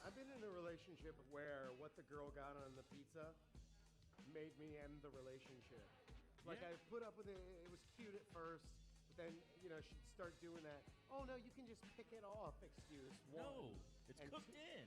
I've been in a relationship where what the girl got on the pizza made me end the relationship. Like Yeah. I put up with it. It was cute at first, but then she'd start doing that. Oh no, you can just pick it off. Excuse one. No, it's And cooked two- in.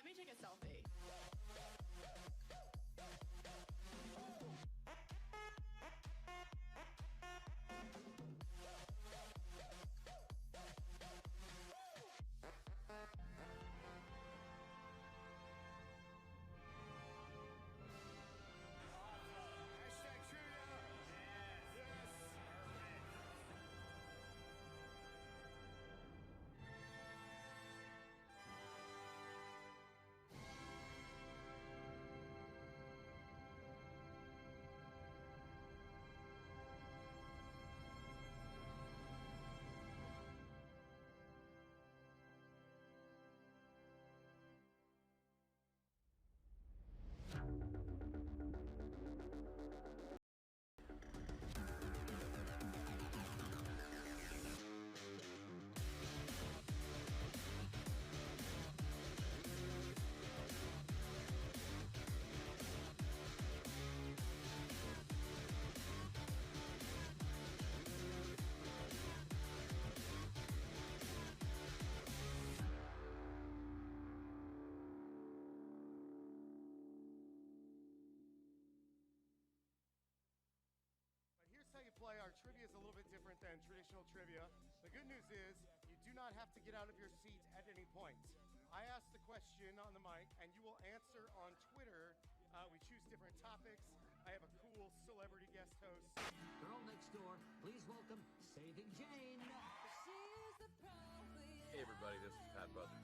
Let me take a selfie. How you play. Our trivia is a little bit different than traditional trivia. The good news is you do not have to get out of your seat at any point. I ask the question on the mic, and you will answer on Twitter. We choose different topics. I have a cool celebrity guest host. Girl next door, please welcome Saving Jane. Hey everybody, this is Pat Brothers.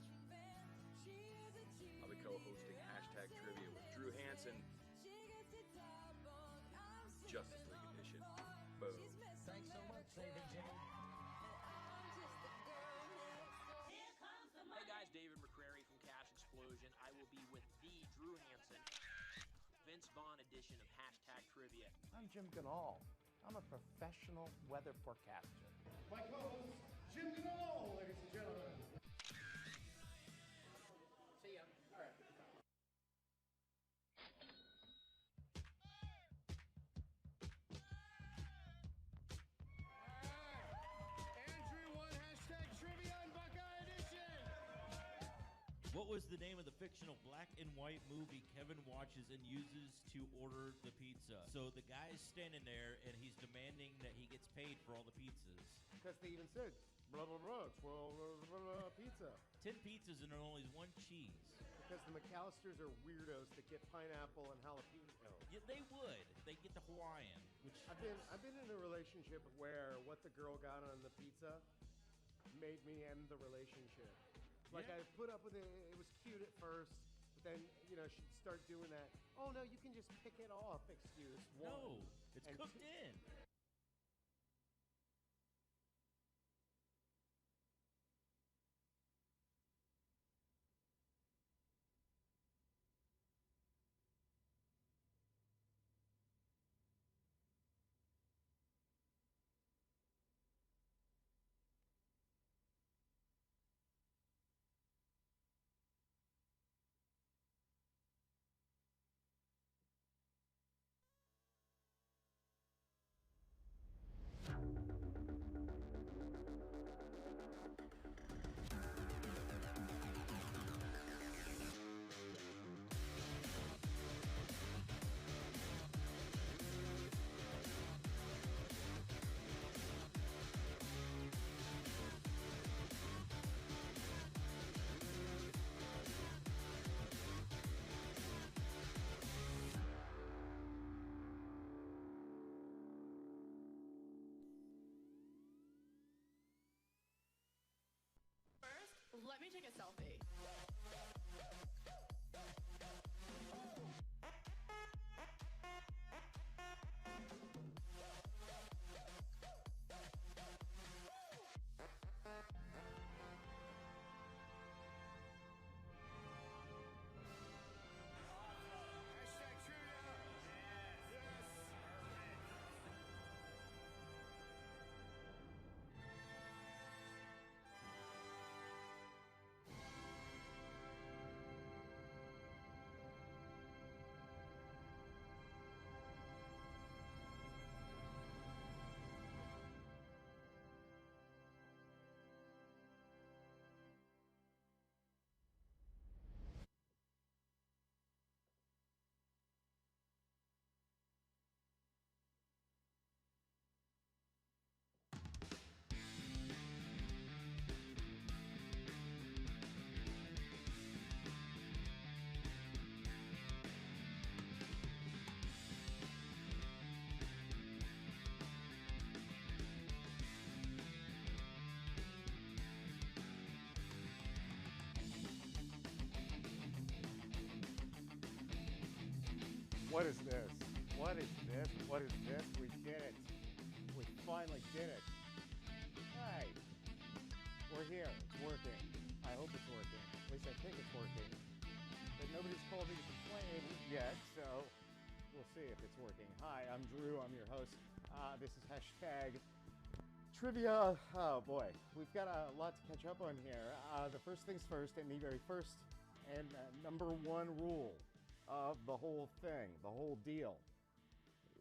I'll be co-hosting Hashtag Trivia with Drew Hansen. Justice League Edition. Boom. Thanks so much, Saving Jane. Hey guys, David McCrary from Cash Explosion. I will be with the Drew Hansen, Vince Vaughn edition of Hashtag Trivia. I'm Jim Ganal. I'm a professional weather forecaster. My co-host, Jim Ganal, ladies and gentlemen. See ya. All right. Andrew won Hashtag Trivia and Buckeye Edition. What was the name of the fictional black and white movie Kevin watches and uses to order the pizza? So the guy's standing there and he's demanding that he gets paid for all the pizzas. Because they even said, blah, blah, blah, 12 pizza. 10 pizzas and only one cheese. Because the McAllisters are weirdos that get pineapple and jalapeno. Yeah, they would. They get the Hawaiian, which I've been in a relationship where what the girl got on the pizza made me end the relationship. Like Yeah. I put up with it. It was cute at first, but then she'd start doing that. Oh no, you can just pick it off. Excuse. no, One. it's And cooked two- in. First, let me take a selfie. Hashtag trivia. Yes. this? What is this? We did it. We finally did it. Hey, we're here. It's working. I hope it's working. At least I think it's working. But nobody's called me to complain yet, so we'll see if it's working. Hi, I'm Drew. I'm your host. This is hashtag trivia. Oh boy, we've got a lot to catch up on here. The first things first, and the very first and number one rule of the whole thing, the whole deal,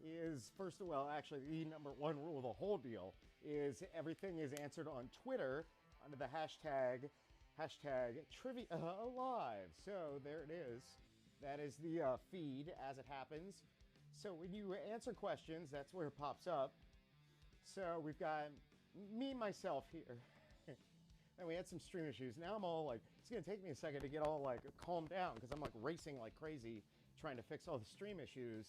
is first of all, actually, the number one rule of the whole deal is everything is answered on Twitter under the hashtag trivia live. So there it is. That is the feed as it happens. So when you answer questions, that's where it pops up. So we've got me, myself here. And we had some stream issues. Now I'm all like, it's going to take me a second to get all like calmed down because I'm like racing like crazy trying to fix all the stream issues.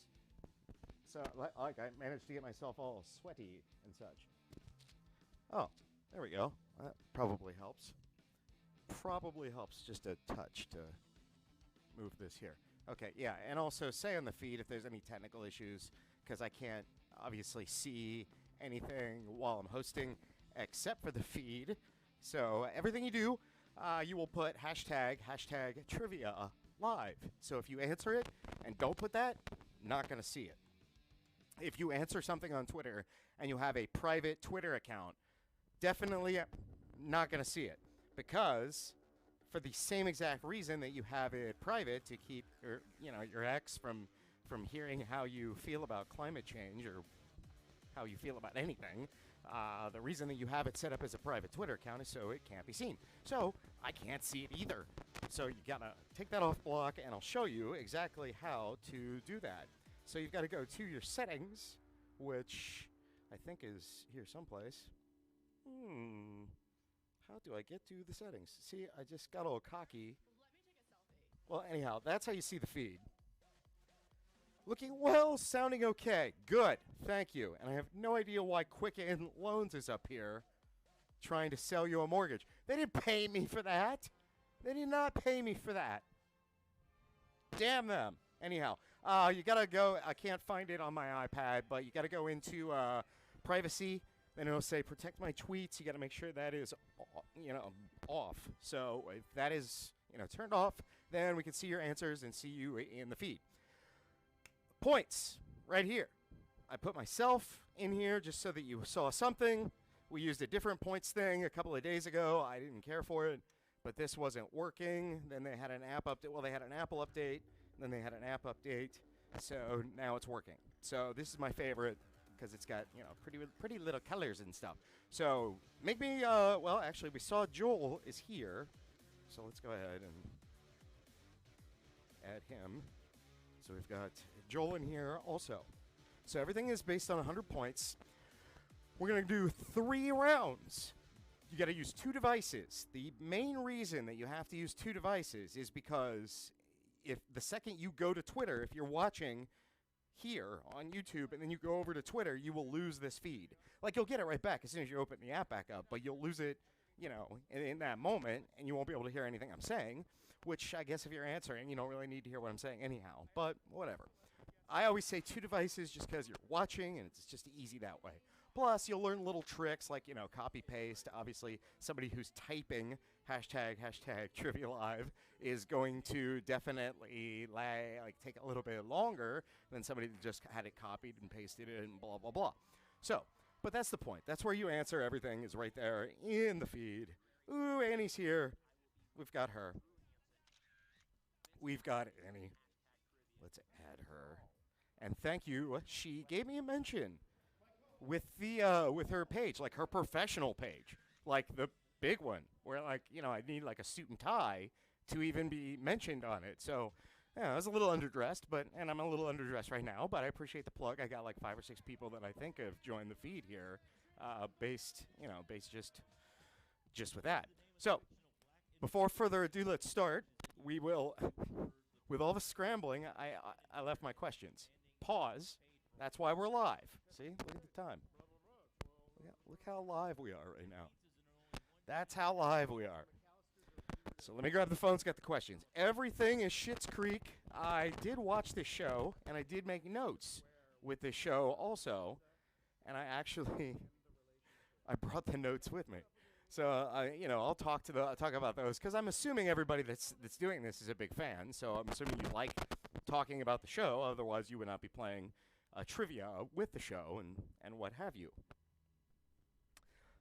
So like I managed to get myself all sweaty and such. Oh, there we go. That probably helps. Probably helps just a touch to move this here. Okay, yeah, and also say on the feed if there's any technical issues, because I can't obviously see anything while I'm hosting except for the feed. So everything you do, you will put hashtag trivia live. So if you answer it and don't put that, not going to see it. If you answer something on Twitter and you have a private Twitter account, definitely not going to see it, because for the same exact reason that you have it private to keep your ex from hearing how you feel about climate change or how you feel about anything. The reason that you have it set up as a private Twitter account is so it can't be seen. So I can't see it either. So you gotta take that off block, and I'll show you exactly how to do that. So you've got to go to your settings, which I think is here someplace. How do I get to the settings? See, I just got all cocky. Well, anyhow, that's how you see the feed. Looking well, sounding okay. Good, thank you. And I have no idea why Quicken Loans is up here trying to sell you a mortgage. They didn't pay me for that. They did not pay me for that. Damn them. Anyhow, you gotta go. I can't find it on my iPad, but you gotta go into privacy. Then it'll say protect my tweets. You gotta make sure that is, off. So if that is, turned off, then we can see your answers and see you in the feed. Points right here. I put myself in here just so that you saw something. We used a different points thing a couple of days ago. I didn't care for it, but this wasn't working. Then they had an app update. Well, they had an Apple update. Then they had an app update. So now it's working. So this is my favorite because it's got, pretty little colors and stuff. So make me, well, actually, we saw Joel is here. So let's go ahead and add him. So we've got Joel in here also. So everything is based on 100 points. We're going to do 3 rounds. You got to use 2 devices. The main reason that you have to use 2 devices is because if the second you go to Twitter, if you're watching here on YouTube and then you go over to Twitter, you will lose this feed. Like, you'll get it right back as soon as you open the app back up, but you'll lose it, in that moment, and you won't be able to hear anything I'm saying, which I guess if you're answering, you don't really need to hear what I'm saying anyhow, but whatever. I always say 2 devices just because you're watching, and it's just easy that way. Plus, you'll learn little tricks like, copy paste. Obviously, somebody who's typing hashtag trivia live is going to definitely take a little bit longer than somebody that just had it copied and pasted it and blah, blah, blah. So, but that's the point. That's where you answer. Everything is right there in the feed. Ooh, Annie's here. We've got her. We've got Annie. Let's add her. And thank you. She gave me a mention with her page, like her professional page, like the big one, where I need like a suit and tie to even be mentioned on it. So, yeah, I was a little underdressed, and I'm a little underdressed right now, but I appreciate the plug. I got like 5 or 6 people that I think have joined the feed here, based just with that. So, before further ado, let's start. We will, with all the scrambling, I left my questions. Pause. That's why we're live. See? Look at the time. Look how live we are right now. That's how live we are. So let me grab the phones, got the questions. Everything is Schitt's Creek. I did watch this show, and I did make notes with this show also, and I actually I brought the notes with me. So I'll talk about those because I'm assuming everybody that's doing this is a big fan. So I'm assuming you like talking about the show. Otherwise, you would not be playing trivia with the show and what have you.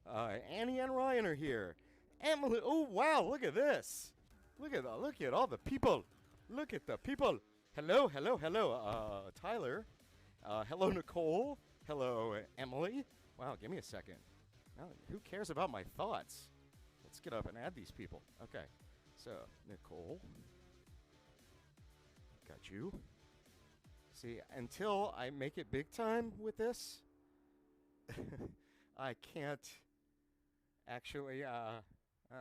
Annie and Ryan are here. Emily, oh wow, look at this. Look at all the people. Look at the people. Hello. Tyler. Hello, Nicole. Hello, Emily. Wow, give me a second. Now, who cares about my thoughts? Let's get up and add these people. Okay. So, Nicole. Got you. See, until I make it big time with this, I can't actually,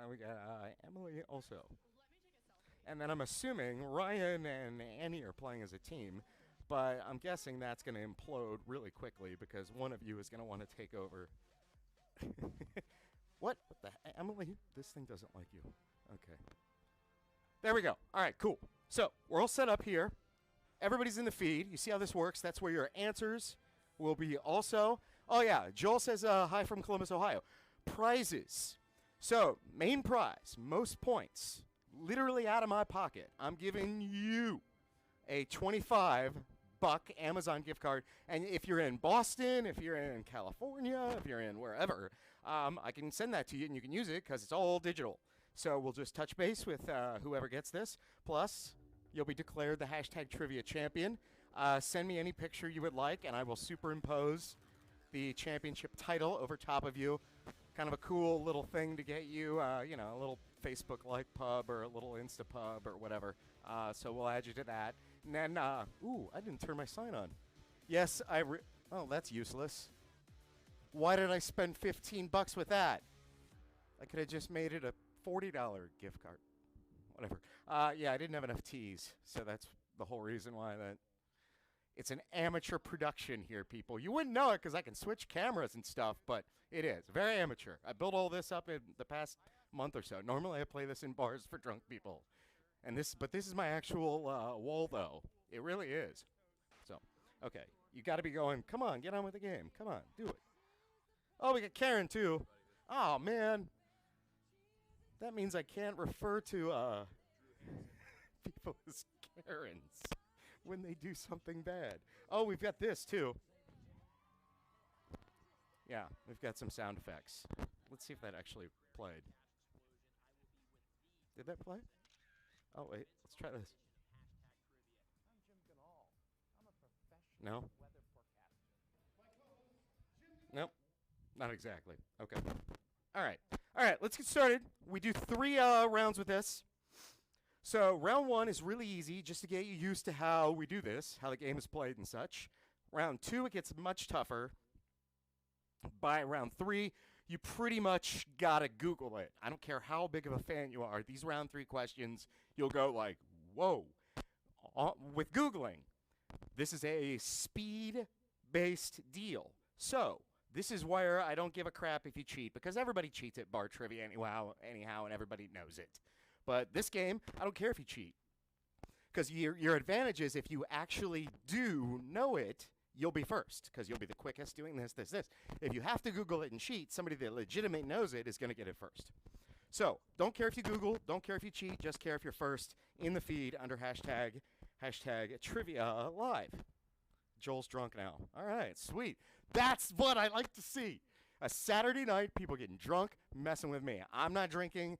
we got Emily also. And then I'm assuming Ryan and Annie are playing as a team, but I'm guessing that's going to implode really quickly because one of you is going to want to take over. What the Emily? This thing doesn't like you. Okay. There we go. All right, cool. So we're all set up here. Everybody's in the feed. You see how this works? That's where your answers will be also. Oh, yeah. Joel says hi from Columbus, Ohio. Prizes. So main prize, most points, literally out of my pocket. I'm giving you a $25 Amazon gift card. And if you're in Boston, if you're in California, if you're in wherever, I can send that to you and you can use it because it's all digital. So we'll just touch base with whoever gets this. Plus, you'll be declared the hashtag trivia champion. Send me any picture you would like, and I will superimpose the championship title over top of you. Kind of a cool little thing to get you, a little Facebook-like pub or a little Insta pub or whatever. So we'll add you to that. And then, I didn't turn my sign on. Yes, oh, that's useless. Why did I spend $15 with that? I could have just made it a $40 gift card. Whatever. Yeah, I didn't have enough teas, so that's the whole reason why that. It's an amateur production here, people. You wouldn't know it because I can switch cameras and stuff, but it is very amateur. I built all this up in the past month or so. Normally, I play this in bars for drunk people, but this is my actual wall, though. It really is. So, okay, you got to be going. Come on, get on with the game. Come on, do it. Oh, we got Karen too. Oh man, that means I can't refer to people as Karens when they do something bad. Oh, we've got this too. Yeah, we've got some sound effects. Let's see if that actually played. Did that play? Oh, wait. Let's try this. No? Nope. Not exactly. Okay. All right. All right, let's get started. We do 3 rounds with this. So round 1 is really easy, just to get you used to how we do this, how the game is played and such. Round 2, it gets much tougher. By round 3, you pretty much got to Google it. I don't care how big of a fan you are. These round 3 questions, you'll go like, whoa. With Googling, this is a speed-based deal. So this is where I don't give a crap if you cheat, because everybody cheats at bar trivia anyhow, and everybody knows it. But this game, I don't care if you cheat. Because your advantage is if you actually do know it, you'll be first. Because you'll be the quickest doing this. If you have to Google it and cheat, somebody that legitimately knows it is going to get it first. So, don't care if you Google, don't care if you cheat, just care if you're first in the feed under hashtag trivia live. Joel's drunk now. All right, sweet. That's what I like to see. A Saturday night, people getting drunk, messing with me. I'm not drinking.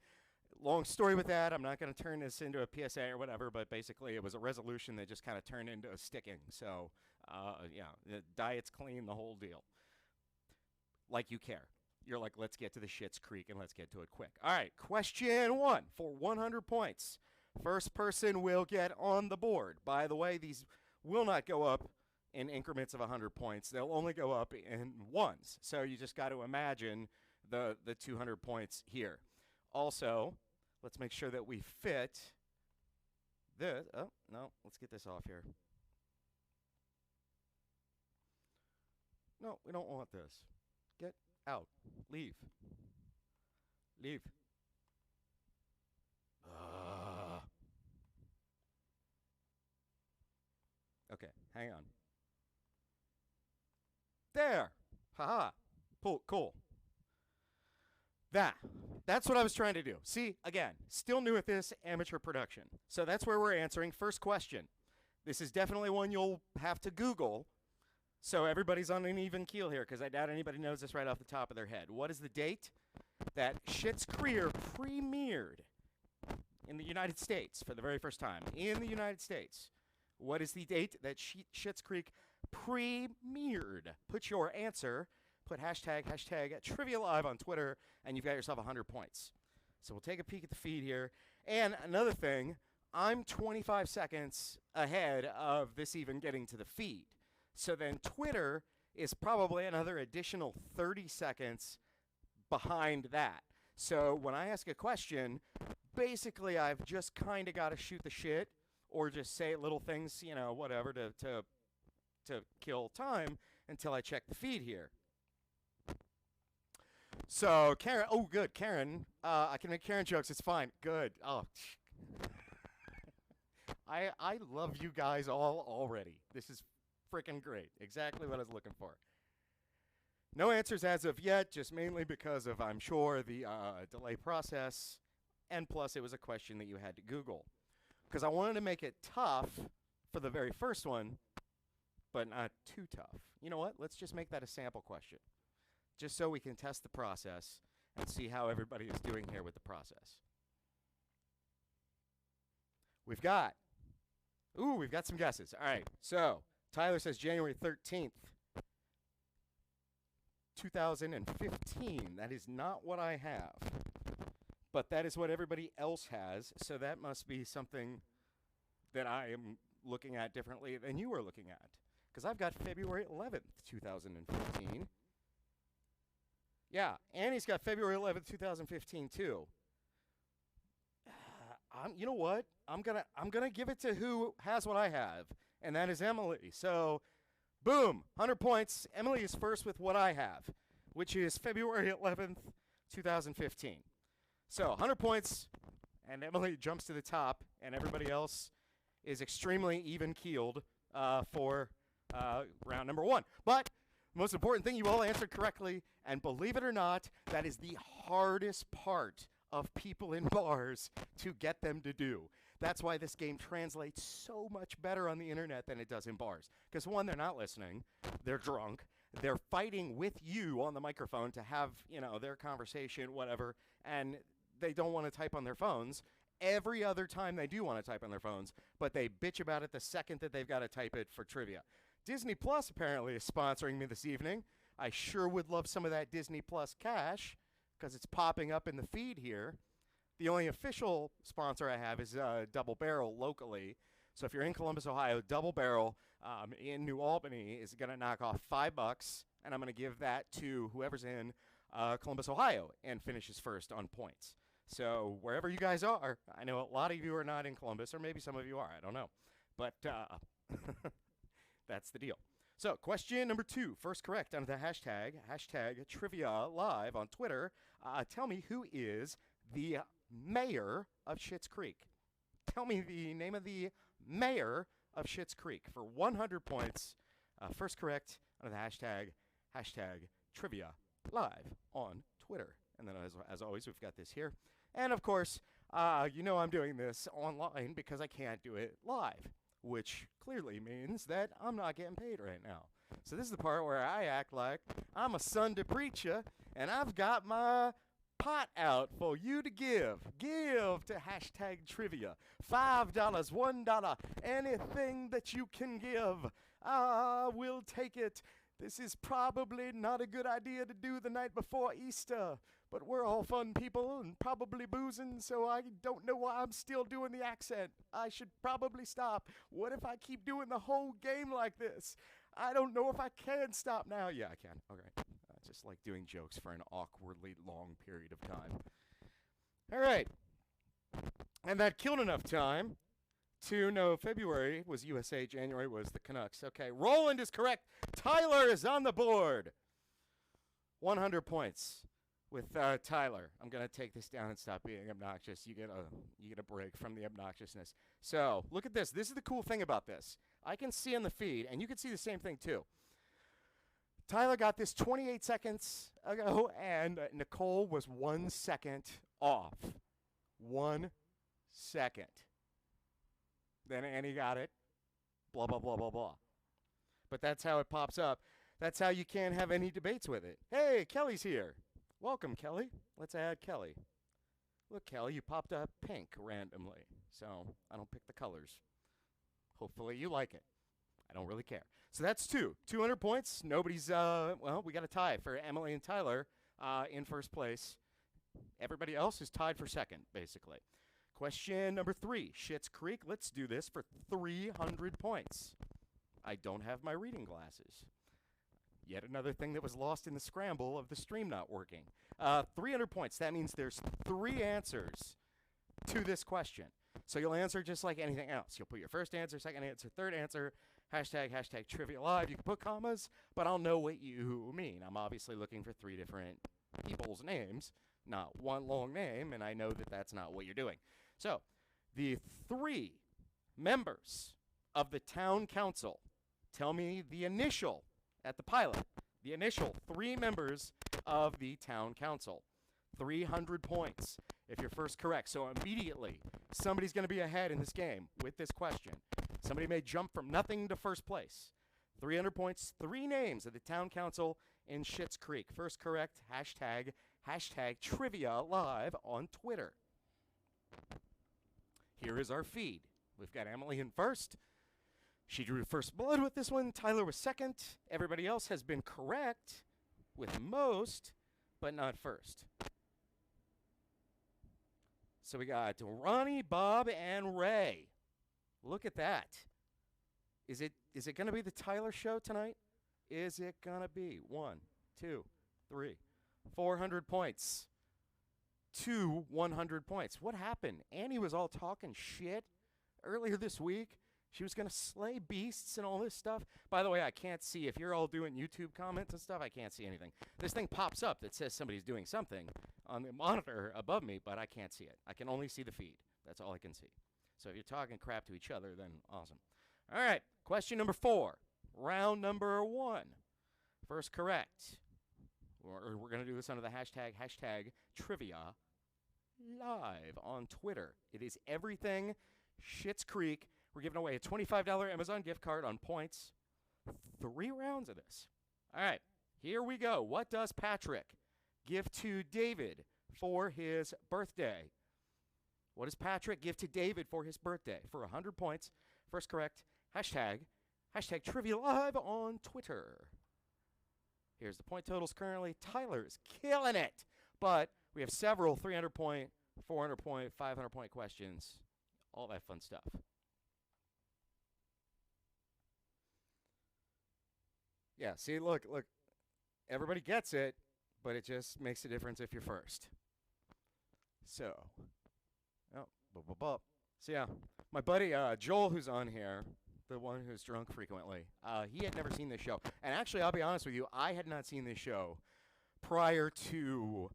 Long story with that. I'm not going to turn this into a PSA or whatever, but basically it was a resolution that just kind of turned into a sticking. So, yeah, the diet's clean, the whole deal. Like you care. You're like, let's get to the Schitt's Creek and let's get to it quick. All right, question 1 for 100 points. First person will get on the board. By the way, these will not go up in increments of 100 points. They'll only go up in ones. So you just got to imagine the 200 points here. Also, let's make sure that we fit this. Oh, no, let's get this off here. No, we don't want this. Get out. Leave. Leave. Okay, hang on. there. Haha. Cool. That's what I was trying to do. See, again, still new at this, amateur production. So that's where we're answering. First question. This is definitely one you'll have to Google. So everybody's on an even keel here, because I doubt anybody knows this right off the top of their head. What is the date that Schitt's Creek premiered in the United States for the very first time? In the United States. What is the date that Schitt's Creek premiered? Put your answer. Put hashtag Trivia Live on Twitter, and you've got yourself 100 points. So we'll take a peek at the feed here. And another thing, I'm 25 seconds ahead of this even getting to the feed. So then Twitter is probably another additional 30 seconds behind that. So when I ask a question, basically I've just kind of got to shoot the shit or just say little things, you know, whatever to kill time until I check the feed here. So, Karen, oh, good, Karen. I can make Karen jokes, it's fine. Good. Oh, I love you guys all already. This is freaking great. Exactly what I was looking for. No answers as of yet, just mainly because of, I'm sure, the delay process, and plus it was a question that you had to Google. Because I wanted to make it tough for the very first one, but not too tough. You know what? Let's just make that a sample question. Just so we can test the process and see how everybody is doing here with the process. We've got some guesses. All right, so Tyler says January 13th, 2015. That is not what I have, but that is what everybody else has, so that must be something that I am looking at differently than you are looking at, because I've got February 11th, 2015. Yeah, Annie's got February 11th, 2015 too. You know what? I'm gonna give it to who has what I have, and that is Emily. So, boom, 100 points. Emily is first with what I have, which is February 11th, 2015. So, 100 points, and Emily jumps to the top, and everybody else is extremely even-keeled for round number 1. But most important thing, you all answered correctly, and believe it or not, that is the hardest part of people in bars to get them to do. That's why this game translates so much better on the internet than it does in bars. Because one, they're not listening, they're drunk, they're fighting with you on the microphone to have, you know, their conversation, whatever, and they don't want to type on their phones. Every other time they do want to type on their phones, but they bitch about it the second that they've got to type it for trivia. Disney Plus apparently is sponsoring me this evening. I sure would love some of that Disney Plus cash because it's popping up in the feed here. The only official sponsor I have is Double Barrel locally. So if you're in Columbus, Ohio, Double Barrel in New Albany is going to knock off $5, and I'm going to give that to whoever's in Columbus, Ohio, and finishes first on points. So wherever you guys are, I know a lot of you are not in Columbus, or maybe some of you are, I don't know. But that's the deal. So, question number 2, first correct under the hashtag Trivia Live on Twitter. Tell me who is the mayor of Schitt's Creek. Tell me the name of the mayor of Schitt's Creek for 100 points. First correct under the hashtag Trivia Live on Twitter. And then, as always, we've got this here. And, of course, you know I'm doing this online because I can't do it live, which clearly means that I'm not getting paid right now. So this is the part where I act like I'm a Sunday preacher, and I've got my pot out for you to give. Give to hashtag trivia. $5, $1, anything that you can give. I will take it. This is probably not a good idea to do the night before Easter, but we're all fun people and probably boozing, so I don't know why I'm still doing the accent. I should probably stop. What if I keep doing the whole game like this? I don't know if I can stop now. Yeah, I can. Okay. I just like doing jokes for an awkwardly long period of time. All right. And that killed enough time to know February was USA, January was the Canucks. Okay, Roland is correct. Tyler is on the board. 100 points with Tyler. I'm going to take this down and stop being obnoxious. You get a break from the obnoxiousness. So, look at this. This is the cool thing about this. I can see on the feed, and you can see the same thing too. Tyler got this 28 seconds ago, and Nicole was 1 second off. 1 second. Then Annie got it. Blah, blah, blah, blah, blah. But that's how it pops up. That's how you can't have any debates with it. Hey, Kelly's here. Welcome, Kelly. Let's add Kelly. Look, Kelly, you popped up pink randomly, so I don't pick the colors. Hopefully you like it. I don't really care. So that's 200 points. Nobody's, well, we got a tie for Emily and Tyler in first place. Everybody else is tied for second, basically. Question number 3, Schitt's Creek. Let's do this for 300 points. I don't have my reading glasses. Yet another thing that was lost in the scramble of the stream not working. 300 points. That means there's 3 answers to this question. So you'll answer just like anything else. You'll put your first answer, second answer, third answer, hashtag trivia live. You can put commas, but I'll know what you mean. I'm obviously looking for 3 different people's names, not one long name, and I know that that's not what you're doing. So the 3 members of the town council, tell me the initial at the pilot, the initial 3 members of the town council. 300 points if you're first correct. So immediately, somebody's going to be ahead in this game with this question. Somebody may jump from nothing to first place. 300 points, 3 names of the town council in Schitt's Creek. First correct, hashtag trivia live on Twitter. Here is our feed. We've got Emily in first. She drew first blood with this one. Tyler was second. Everybody else has been correct with most, but not first. So we got Ronnie, Bob, and Ray. Look at that. Is it going to be the Tyler show tonight? Is it going to be 1, 2, 3, 400 points to 100 points? What happened? Annie was all talking shit earlier this week. She was going to slay beasts and all this stuff. By the way, I can't see. If you're all doing YouTube comments and stuff, I can't see anything. This thing pops up that says somebody's doing something on the monitor above me, but I can't see it. I can only see the feed. That's all I can see. So if you're talking crap to each other, then awesome. All right, question number 4. Round number 1. First correct. We're going to do this under the hashtag trivia live on Twitter. It is everything Schitt's Creek. We're giving away a $25 Amazon gift card on points. 3 rounds of this. All right, here we go. What does Patrick give to David for his birthday? What does Patrick give to David for his birthday? For 100 points. First correct. Hashtag trivia live on Twitter. Here's the point totals currently. Tyler's killing it. But we have several 300-point, 400-point, 500-point questions. All that fun stuff. Yeah, see, look. Everybody gets it, but it just makes a difference if you're first. So, So, yeah, my buddy Joel, who's on here, the one who's drunk frequently, he had never seen this show. And actually, I'll be honest with you, I had not seen this show prior to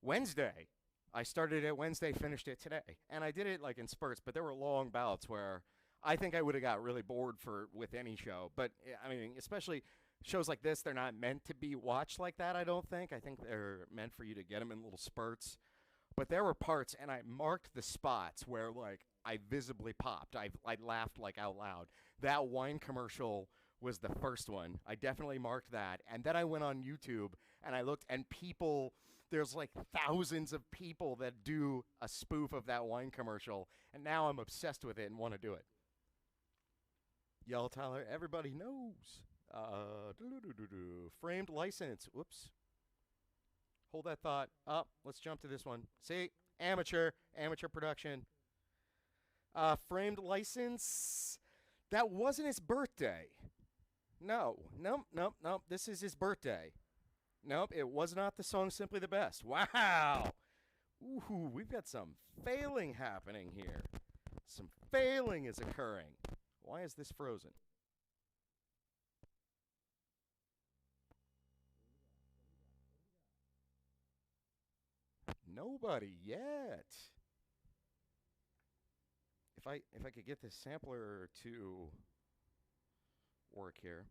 Wednesday. I started it Wednesday, finished it today. And I did it, like, in spurts, but there were long bouts where I think I would have got really bored with any show. But, I mean, especially shows like this, they're not meant to be watched like that, I don't think. I think they're meant for you to get them in little spurts. But there were parts, and I marked the spots where, like, I visibly popped. I laughed, like, out loud. That wine commercial was the first one. I definitely marked that. And then I went on YouTube, and I looked, and there's, like, thousands of people that do a spoof of that wine commercial. And now I'm obsessed with it and want to do it. Yell, Tyler, everybody knows. Framed license. Whoops. Hold that thought. Let's jump to this one. See, amateur production. Framed license. That wasn't his birthday. No. This is his birthday. Nope, it was not the song Simply the Best. Wow. Ooh, we've got some failing happening here. Some failing is occurring. Why is this frozen? Nobody yet. If I could get this sampler to work here.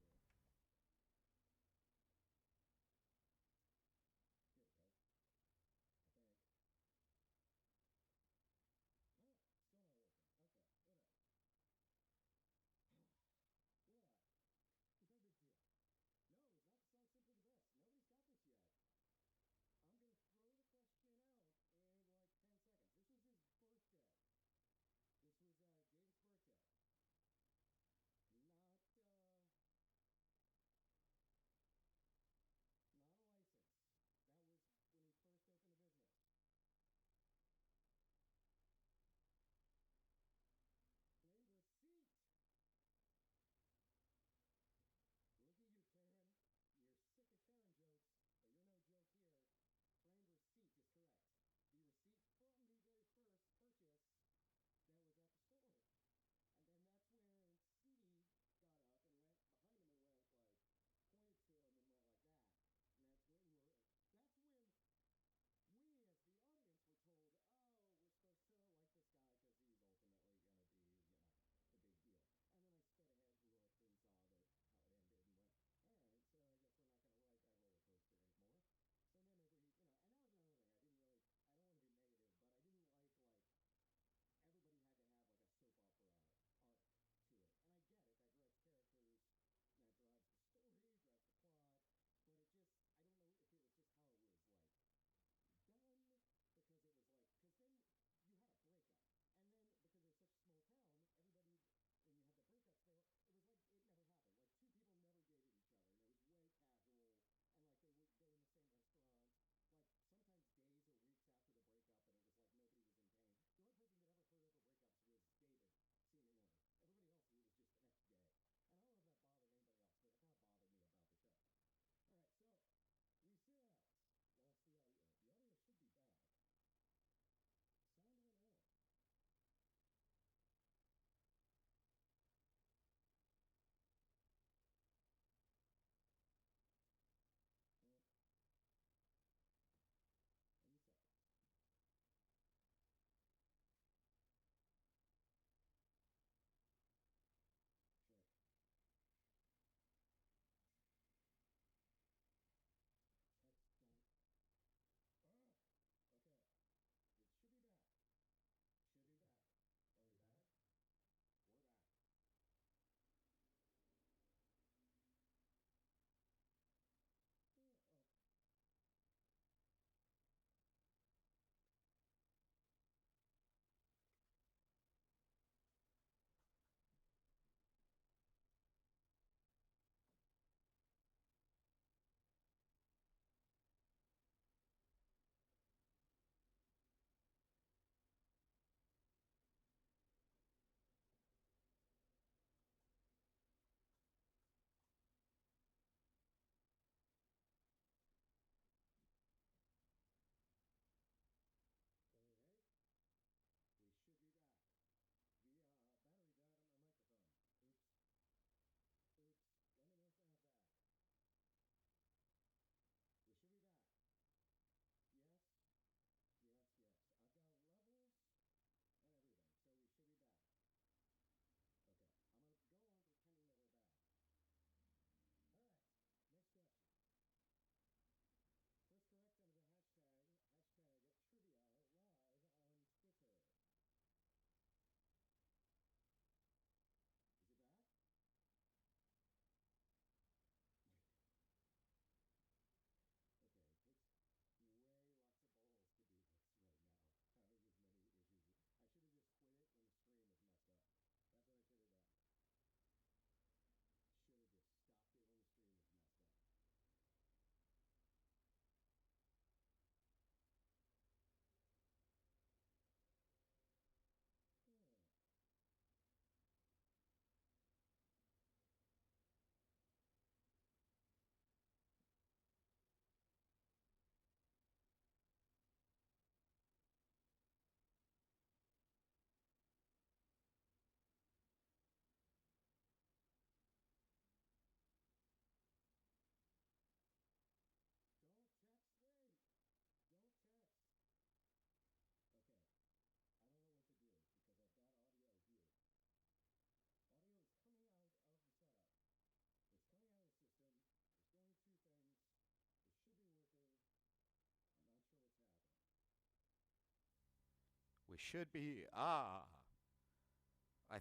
We should be. I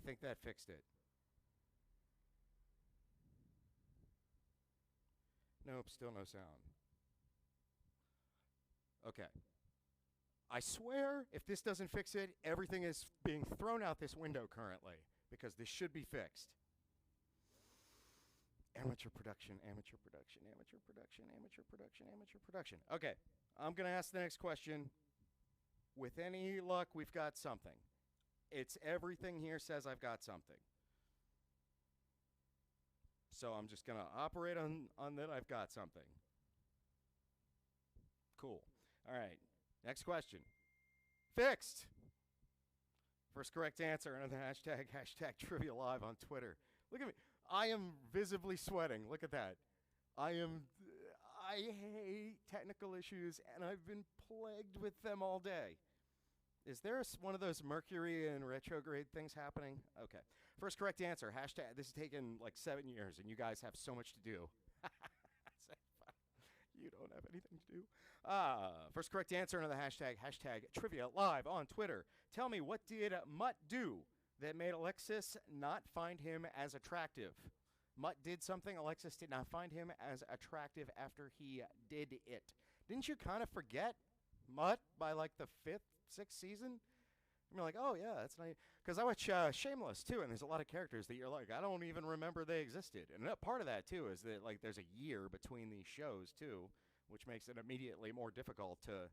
think that fixed it. Nope, still no sound. Okay. I swear, if this doesn't fix it, everything is being thrown out this window currently, because this should be fixed. Amateur production, amateur production, amateur production, amateur production, amateur production. Okay, I'm going to ask the next question. With any luck, we've got something. It's everything here says I've got something. So I'm just going to operate on that I've got something. Cool. All right, next question. Fixed. First correct answer under the hashtag Trivia Live on Twitter. Look at me. I am visibly sweating. Look at that. I hate technical issues, and I've been plagued with them all day. Is there one of those Mercury and retrograde things happening? Okay. First correct answer. Hashtag. This has taken like 7 years, and you guys have so much to do. You don't have anything to do. First correct answer under the hashtag Trivia Live on Twitter. Tell me, what did Mutt do that made Alexis not find him as attractive? Mutt did something. Alexis did not find him as attractive after he did it. Didn't you kind of forget Mutt by like the 5th, 6th season? You're like, oh yeah, that's nice. Because I watch Shameless too, and there's a lot of characters that you're like, I don't even remember they existed. And part of that too is that like there's a year between these shows too, which makes it immediately more difficult to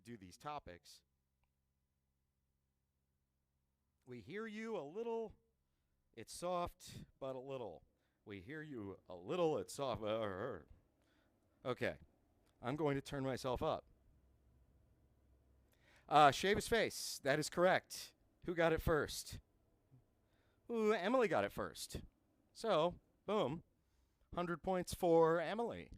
do these topics. We hear you a little. It's soft, but a little. We hear you a little. It's soft. Okay, I'm going to turn myself up. Shave his face. That is correct. Who got it first? Ooh, Emily got it first. So, boom. 100 points for Emily.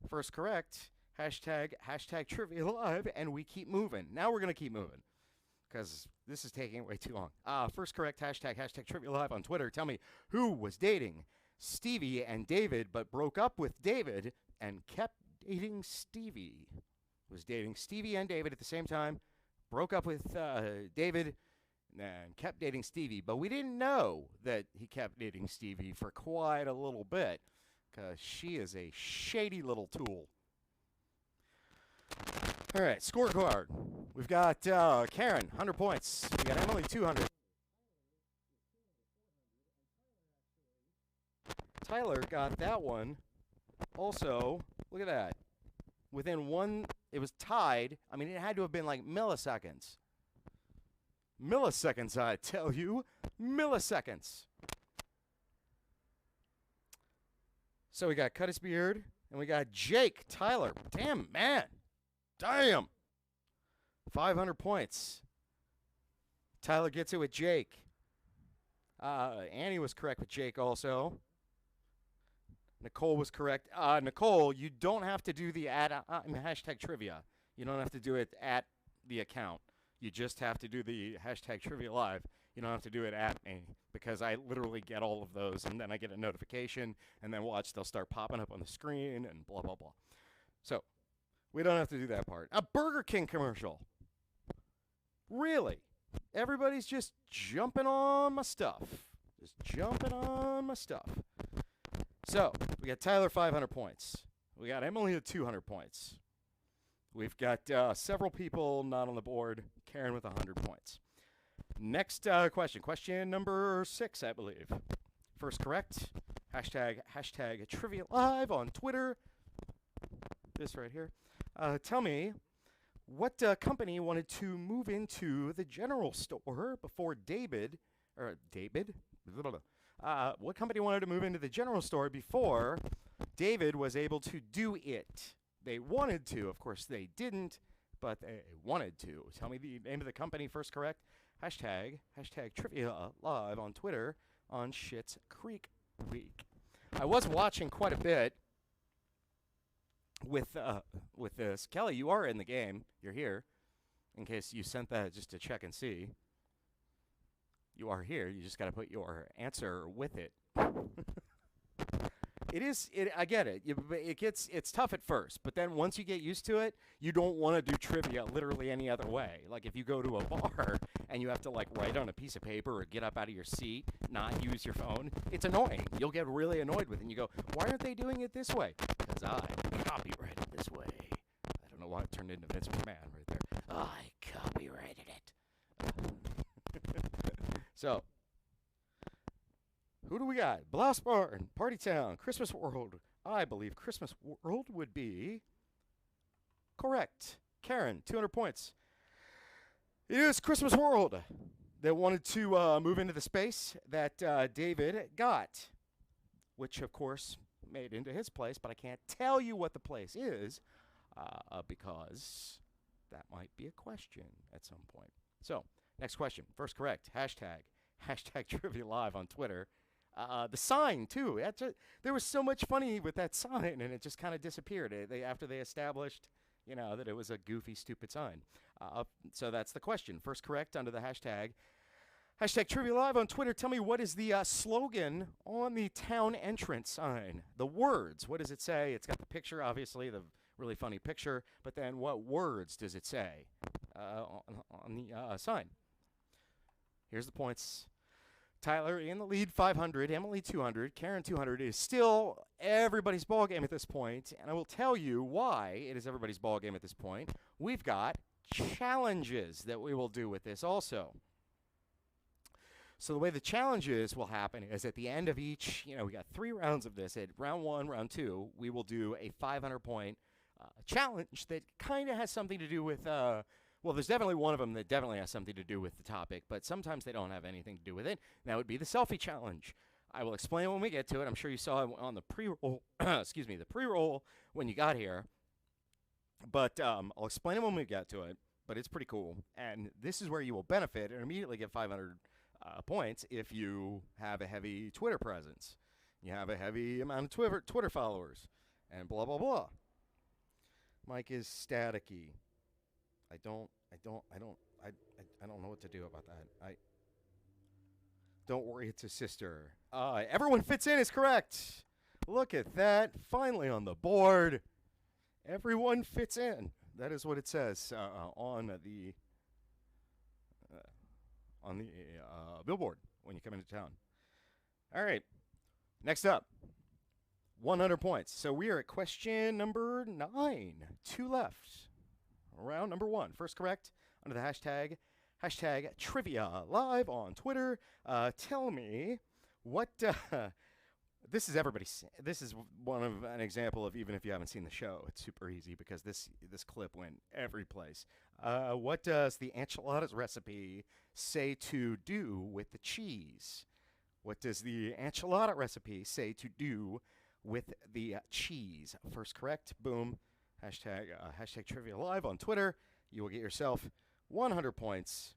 First correct. Hashtag Trivia Live, and we keep moving. Now we're going to keep moving, because this is taking way too long. First correct. Hashtag Trivia Live on Twitter. Tell me, who was dating Stevie and David, but broke up with David and kept dating Stevie? Was dating Stevie and David at the same time, broke up with David, and kept dating Stevie. But we didn't know that he kept dating Stevie for quite a little bit, because she is a shady little tool. All right, scorecard. We've got Karen, 100 points. We got Emily, 200. Tyler got that one. Also, look at that. Within one, it was tied. I mean, it had to have been like milliseconds. Milliseconds, I tell you. Milliseconds. So we got Cut His Beard, and we got Jake Tyler. Damn, man. Damn. 500 points. Tyler gets it with Jake. Annie was correct with Jake also. Nicole was correct. Nicole, you don't have to do the hashtag trivia. You don't have to do it at the account. You just have to do the hashtag Trivia Live. You don't have to do it at me, because I literally get all of those, and then I get a notification, and then watch, they'll start popping up on the screen, and blah, blah, blah. So, we don't have to do that part. A Burger King commercial. Really? Everybody's just jumping on my stuff. Just jumping on my stuff. So, we got Tyler, 500 points. We got Emily at 200 points. We've got several people not on the board. Karen with 100 points. Next question. Question number 6, I believe. First correct. Hashtag Trivia Live on Twitter. This right here. Tell me, what company wanted to move into the general store before what company wanted to move into the general store before David was able to do it? They wanted to. Of course, they didn't, but they wanted to. Tell me the name of the company, first correct. Hashtag Trivia Live on Twitter on Schitt's Creek Week. I was watching quite a bit with this. Kelly, you are in the game. You're here. In case you sent that just to check and see. You are here. You just got to put your answer with it. It is. I get it. It's tough at first, but then once you get used to it, you don't want to do trivia literally any other way. Like if you go to a bar and you have to like write on a piece of paper or get up out of your seat, not use your phone, it's annoying. You'll get really annoyed with it. And you go, why aren't they doing it this way? Because I copyrighted this way. I don't know why it turned into Vince McMahon right there. I copyrighted it. So. Who do we got? Blouse Barn, Party Town, Christmas World. I believe Christmas World would be correct. Karen, 200 points. It is Christmas World that wanted to move into the space that David got, which, of course, made into his place, but I can't tell you what the place is because that might be a question at some point. So, next question. First correct. Hashtag Trivia Live on Twitter. The sign, too. There was so much funny with that sign, and it just kind of disappeared after they established, that it was a goofy, stupid sign. So that's the question. First correct under the hashtag. Hashtag Trivia Live on Twitter. Tell me, what is the slogan on the town entrance sign? The words. What does it say? It's got the picture, obviously, the really funny picture. But then what words does it say on the sign? Here's the points. Tyler in the lead, 500. Emily, 200. Karen, 200. It is still everybody's ball game at this point, and I will tell you why it is everybody's ball game at this point. We've got challenges that we will do with this also. So the way the challenges will happen is at the end of each, we got 3 rounds of this. At round 1, round 2, we will do a 500-point challenge that kind of has something to do with well, there's definitely one of them that definitely has something to do with the topic, but sometimes they don't have anything to do with it. That would be the selfie challenge. I will explain when we get to it. I'm sure you saw it on the pre-roll, the pre-roll when you got here. But I'll explain it when we get to it, but it's pretty cool. And this is where you will benefit and immediately get 500 points if you have a heavy Twitter presence. You have a heavy amount of Twitter followers, and blah, blah, blah. Mike is staticky. I don't know what to do about that. Don't worry, it's a sister. Everyone fits in is correct. Look at that. Finally on the board. Everyone fits in. That is what it says on the billboard when you come into town. All right. Next up. 100 points. So we are at question number 9. 2 left. Round number 1. First correct under the hashtag Trivia Live on Twitter. Tell me what this is one of an example of, even if you haven't seen the show, it's super easy because this clip went every place. What does the enchiladas recipe say to do with the cheese? What does the enchilada recipe say to do with the cheese? First correct. Boom. Hashtag Trivia Live on Twitter. You will get yourself 100 points.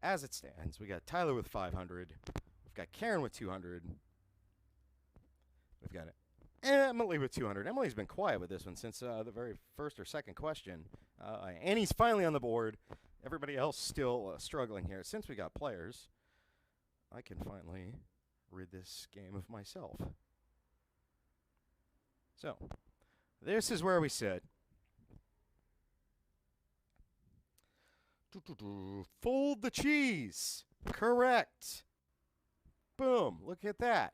As it stands, we got Tyler with 500. We've got Karen with 200. We've got Emily with 200. Emily's been quiet with this one since the very first or second question. Annie's finally on the board. Everybody else still struggling here. Since we got players, I can finally rid this game of myself. So, this is where we sit. Fold the cheese. Correct. Boom. Look at that.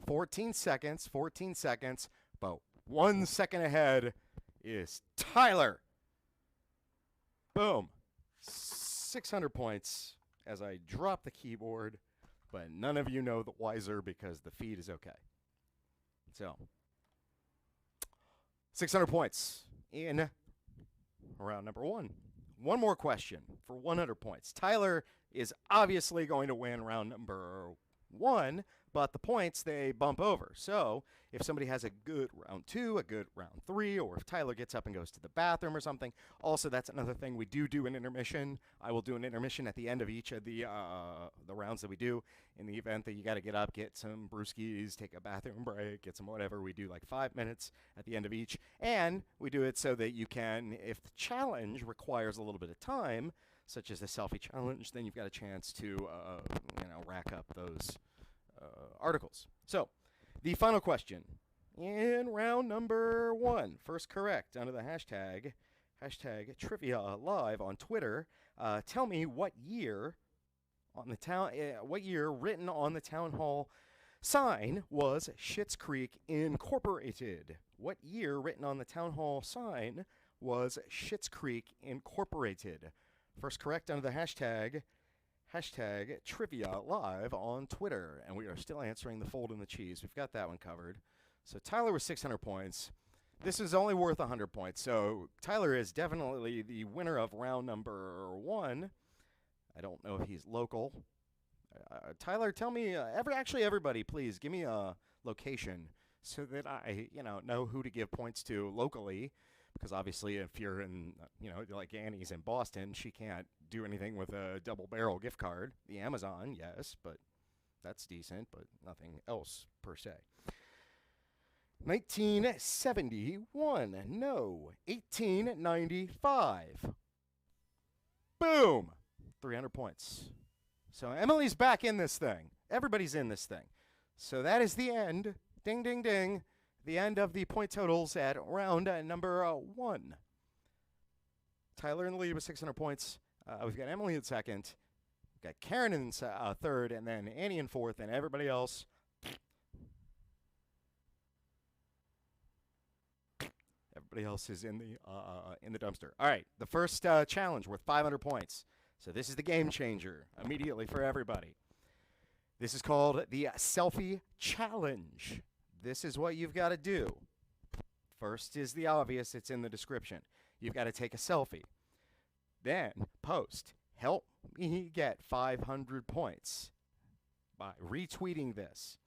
14 seconds. But 1 second ahead is Tyler. Boom. 600 points as I drop the keyboard. But none of you know the wiser because the feed is okay. So, 600 points in round number 1. One more question for 100 points. Tyler is obviously going to win round number 1, but the points, they bump over. So if somebody has a good round 2, a good round 3, or if Tyler gets up and goes to the bathroom or something, also that's another thing we do an intermission. I will do an intermission at the end of each of the rounds that we do. In the event that you got to get up, get some brewskis, take a bathroom break, get some whatever, we do like 5 minutes at the end of each. And we do it so that you can, if the challenge requires a little bit of time, such as the selfie challenge, then you've got a chance to rack up those articles. So, the final question in round number 1. First correct under the hashtag Trivia Live on Twitter. Tell me what year written on the town hall sign was Schitt's Creek Incorporated? What year written on the town hall sign was Schitt's Creek Incorporated? First correct under the hashtag Trivia Live on Twitter. And we are still answering the fold and the cheese. We've got that one covered. So Tyler was 600 points. This is only worth 100 points. So Tyler is definitely the winner of round number 1. I don't know if he's local. Tyler, tell me, everybody, please give me a location so that I, know who to give points to locally. Because obviously, if you're in, like Annie's in Boston, she can't do anything with a double barrel gift card. The Amazon, yes, but that's decent, but nothing else per se. 1971, no. 1895. Boom! 300 points. So Emily's back in this thing. Everybody's in this thing. So that is the end. Ding, ding, ding. The end of the point totals at round number 1. Tyler in the lead with 600 points. We've got Emily in second. We've got Karen in third, and then Annie in fourth, and everybody else. Everybody else is in the dumpster. All right, the first challenge worth 500 points. So this is the game changer immediately for everybody. This is called the selfie challenge. This is what you've got to do. First is the obvious. It's in the description. You've got to take a selfie. Then post, help me get 500 points by retweeting this.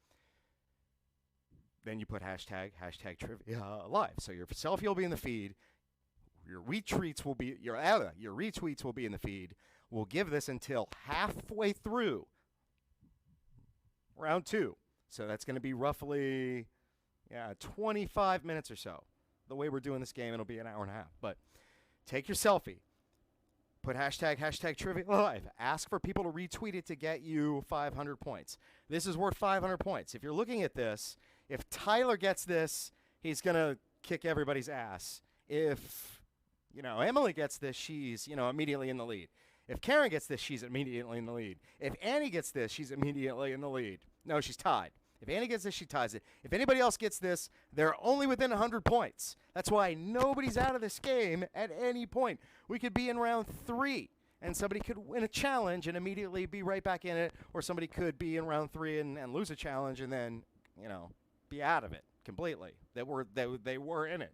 Then you put hashtag Trivia Live. So your selfie will be in the feed. Your retweets will be in the feed. We'll give this until halfway through round 2. So that's going to be roughly 25 minutes or so. The way we're doing this game, it'll be an hour and a half. But take your selfie. Put hashtag Trivia Live. Ask for people to retweet it to get you 500 points. This is worth 500 points. If you're looking at this, if Tyler gets this, he's going to kick everybody's ass. If, Emily gets this, she's, immediately in the lead. If Karen gets this, she's immediately in the lead. If Annie gets this, she's immediately in the lead. No, she's tied. If Annie gets this, she ties it. If anybody else gets this, they're only within 100 points. That's why nobody's out of this game at any point. We could be in round 3, and somebody could win a challenge and immediately be right back in it, or somebody could be in round 3 and lose a challenge and then, be out of it completely. They were in it.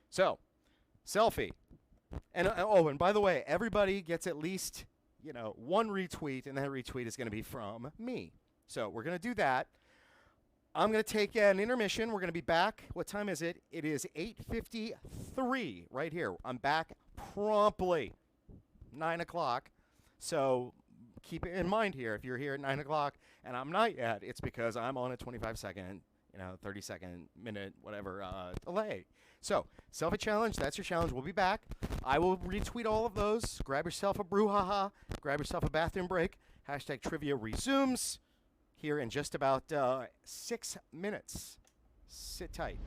So, selfie. And and by the way, everybody gets at least, one retweet, and that retweet is going to be from me. So we're going to do that. I'm going to take an intermission. We're going to be back. What time is it? It is 8:53 right here. I'm back promptly, 9 o'clock. So keep it in mind here. If you're here at 9 o'clock and I'm not yet, it's because I'm on a 25-second, 30-second, minute, whatever delay. So, selfie challenge, that's your challenge. We'll be back. I will retweet all of those. Grab yourself a brouhaha. Grab yourself a bathroom break. Hashtag trivia resumes here in just about 6 minutes. Sit tight.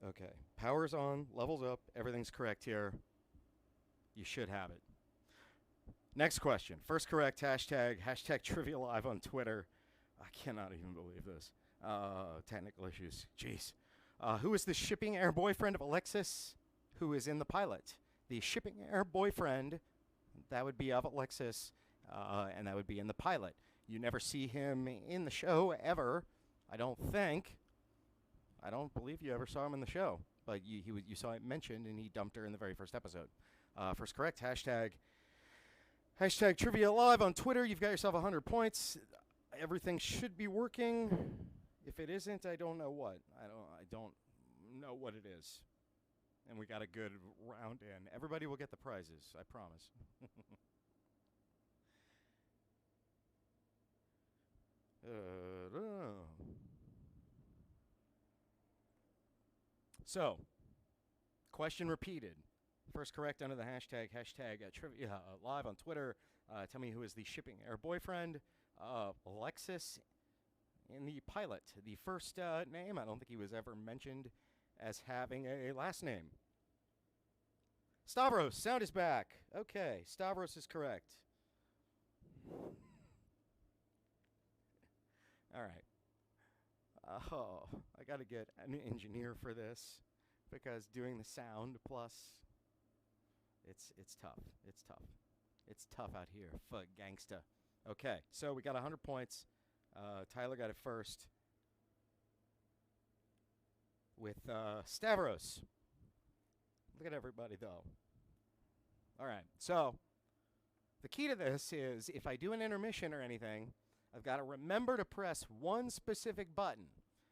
Okay. Power's on. Levels up. Everything's correct here. You should have it. Next question. First correct hashtag Trivia Live on Twitter. I cannot even believe this. Technical issues. Jeez. Who is the shipping air boyfriend of Alexis, who is in the pilot? The shipping air boyfriend, that would be of Alexis, and that would be in the pilot. You never see him in the show ever, I don't think. I don't believe you ever saw him in the show, but you saw it mentioned, and he dumped her in the very first episode. First correct, hashtag Trivia Live on Twitter. You've got yourself 100 points. Everything should be working. If it isn't, I don't know what. I don't know what it is. And we got a good round in. Everybody will get the prizes, I promise. So, question repeated. First correct under the hashtag Trivia Live on Twitter. Tell me who is the shipping air boyfriend of Alexis in the pilot. The first name, I don't think he was ever mentioned as having a last name. Stavros, sound is back. Okay, Stavros is correct. All right. Oh, I got to get an engineer for this because doing the sound plus, it's tough. It's tough. It's tough out here for gangsta. Okay, so we got 100 points. Tyler got it first with Stavros. Look at everybody, though. All right, so the key to this is if I do an intermission or anything, I've got to remember to press one specific button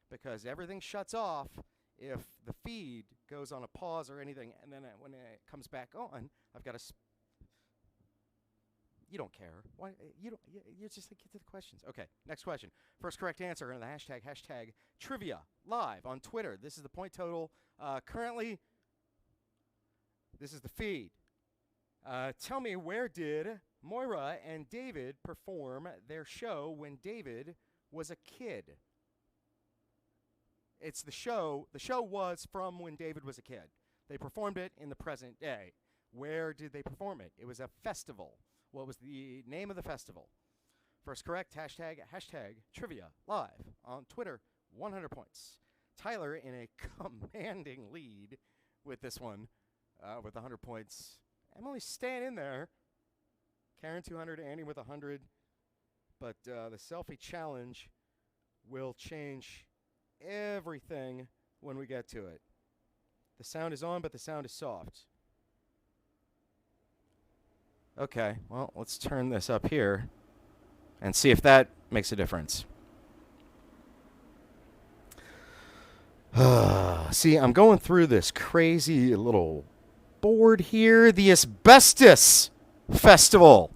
because everything shuts off if the feed goes on a pause or anything, and then when it comes back on, I've got to... You don't care. Why? You don't. You just get to the questions. Okay, next question. First correct answer in the hashtag Trivia Live on Twitter. This is the point total. Currently, this is the feed. Tell me, where did Moira and David perform their show when David was a kid? It's the show. The show was from when David was a kid. They performed it in the present day. Where did they perform it? It was a festival. What was the name of the festival? First correct, hashtag Trivia Live on Twitter, 100 points. Tyler in a commanding lead with this one, with 100 points. Emily's staying in there. Karen 200, Andy with 100. But the selfie challenge will change everything when we get to it. The sound is on, but the sound is soft. Okay, well, let's turn this up here and see if that makes a difference. See, I'm going through this crazy little board here. The Asbestos Festival.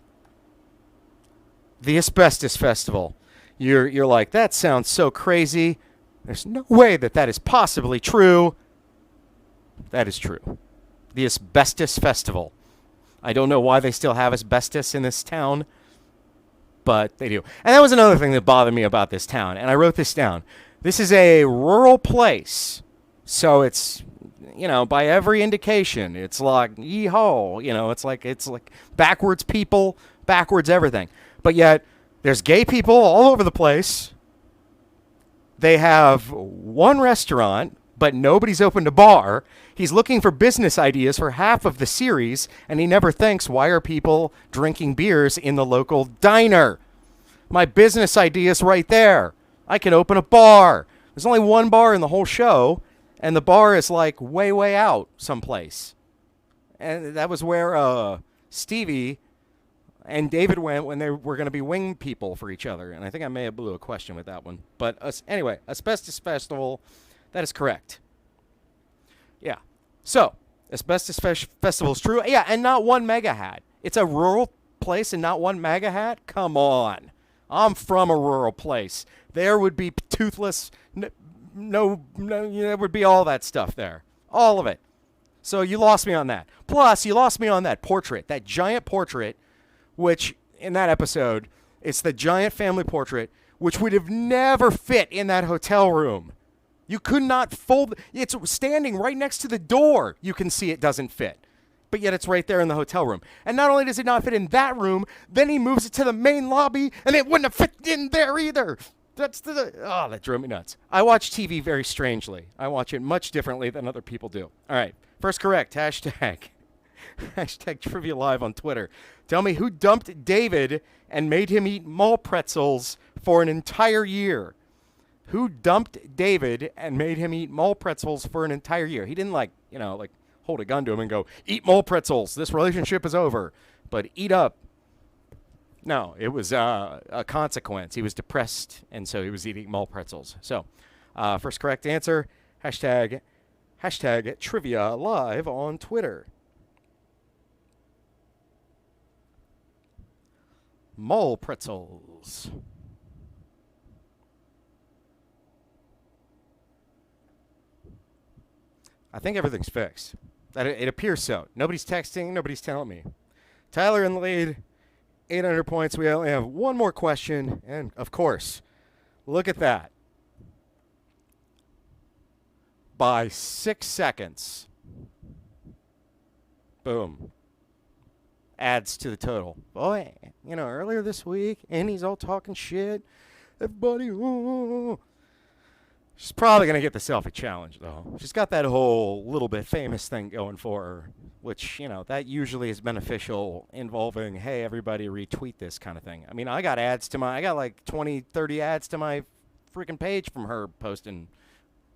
The Asbestos Festival. You're like, that sounds so crazy. There's no way that is possibly true. That is true. The Asbestos Festival. I don't know why they still have asbestos in this town, but they do. And that was another thing that bothered me about this town, and I wrote this down. This is a rural place, so it's, by every indication, it's like, yee-haw, it's like backwards people, backwards everything. But yet, there's gay people all over the place. They have one restaurant, but nobody's opened a bar. He's looking for business ideas for half of the series, and he never thinks, why are people drinking beers in the local diner? My business idea's right there. I can open a bar. There's only one bar in the whole show, and the bar is like way, way out someplace. And that was where Stevie and David went when they were going to be wing people for each other. And I think I may have blew a question with that one. But anyway, Asbestos Festival, that is correct. Yeah. So, Asbestos Festival is true. Yeah, and not one mega hat. It's a rural place and not one mega hat? Come on. I'm from a rural place. There would be toothless, there would be all that stuff there. All of it. So you lost me on that. Plus, you lost me on that portrait, that giant portrait, which in that episode, it's the giant family portrait, which would have never fit in that hotel room. You could not fold. It's standing right next to the door. You can see it doesn't fit. But yet it's right there in the hotel room. And not only does it not fit in that room, then he moves it to the main lobby, and it wouldn't have fit in there either. That drove me nuts. I watch TV very strangely. I watch it much differently than other people do. All right, first correct, hashtag. Hashtag Trivia Live on Twitter. Tell me who dumped David and made him eat mall pretzels for an entire year. Who dumped David and made him eat mall pretzels for an entire year? He didn't hold a gun to him and go, eat mall pretzels. This relationship is over. But eat up. No, it was a consequence. He was depressed, and so he was eating mall pretzels. So, first correct answer, hashtag Trivia Live on Twitter. Mall pretzels. I think everything's fixed. It appears so. Nobody's texting. Nobody's telling me. Tyler in the lead, 800 points. We only have one more question. And, of course, look at that. By 6 seconds. Boom. Adds to the total. Boy, earlier this week, Annie's all talking shit. Everybody, ooh. She's probably going to get the selfie challenge, though. She's got that whole little bit famous thing going for her, which, that usually is beneficial, involving, hey, everybody retweet this kind of thing. I mean, I got like 20, 30 ads to my freaking page from her posting.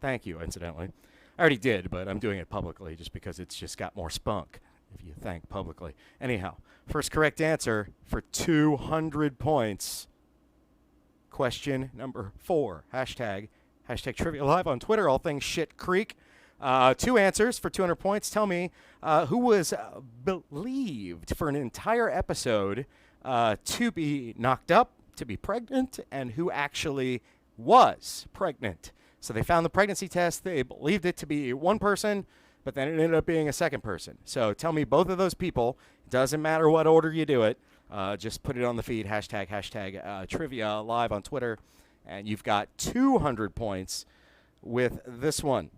Thank you, incidentally. I already did, but I'm doing it publicly just because it's just got more spunk if you thank publicly. Anyhow, first correct answer for 200 points. Question number 4, hashtag Trivia Live on Twitter, all things Schitt Creek. 2 answers for 200 points. Tell me who was believed for an entire episode to be knocked up, to be pregnant, and who actually was pregnant. So they found the pregnancy test. They believed it to be one person, but then it ended up being a second person. So tell me both of those people. Doesn't matter what order you do it. Just put it on the feed, hashtag Trivia Live on Twitter. And you've got 200 points with this one.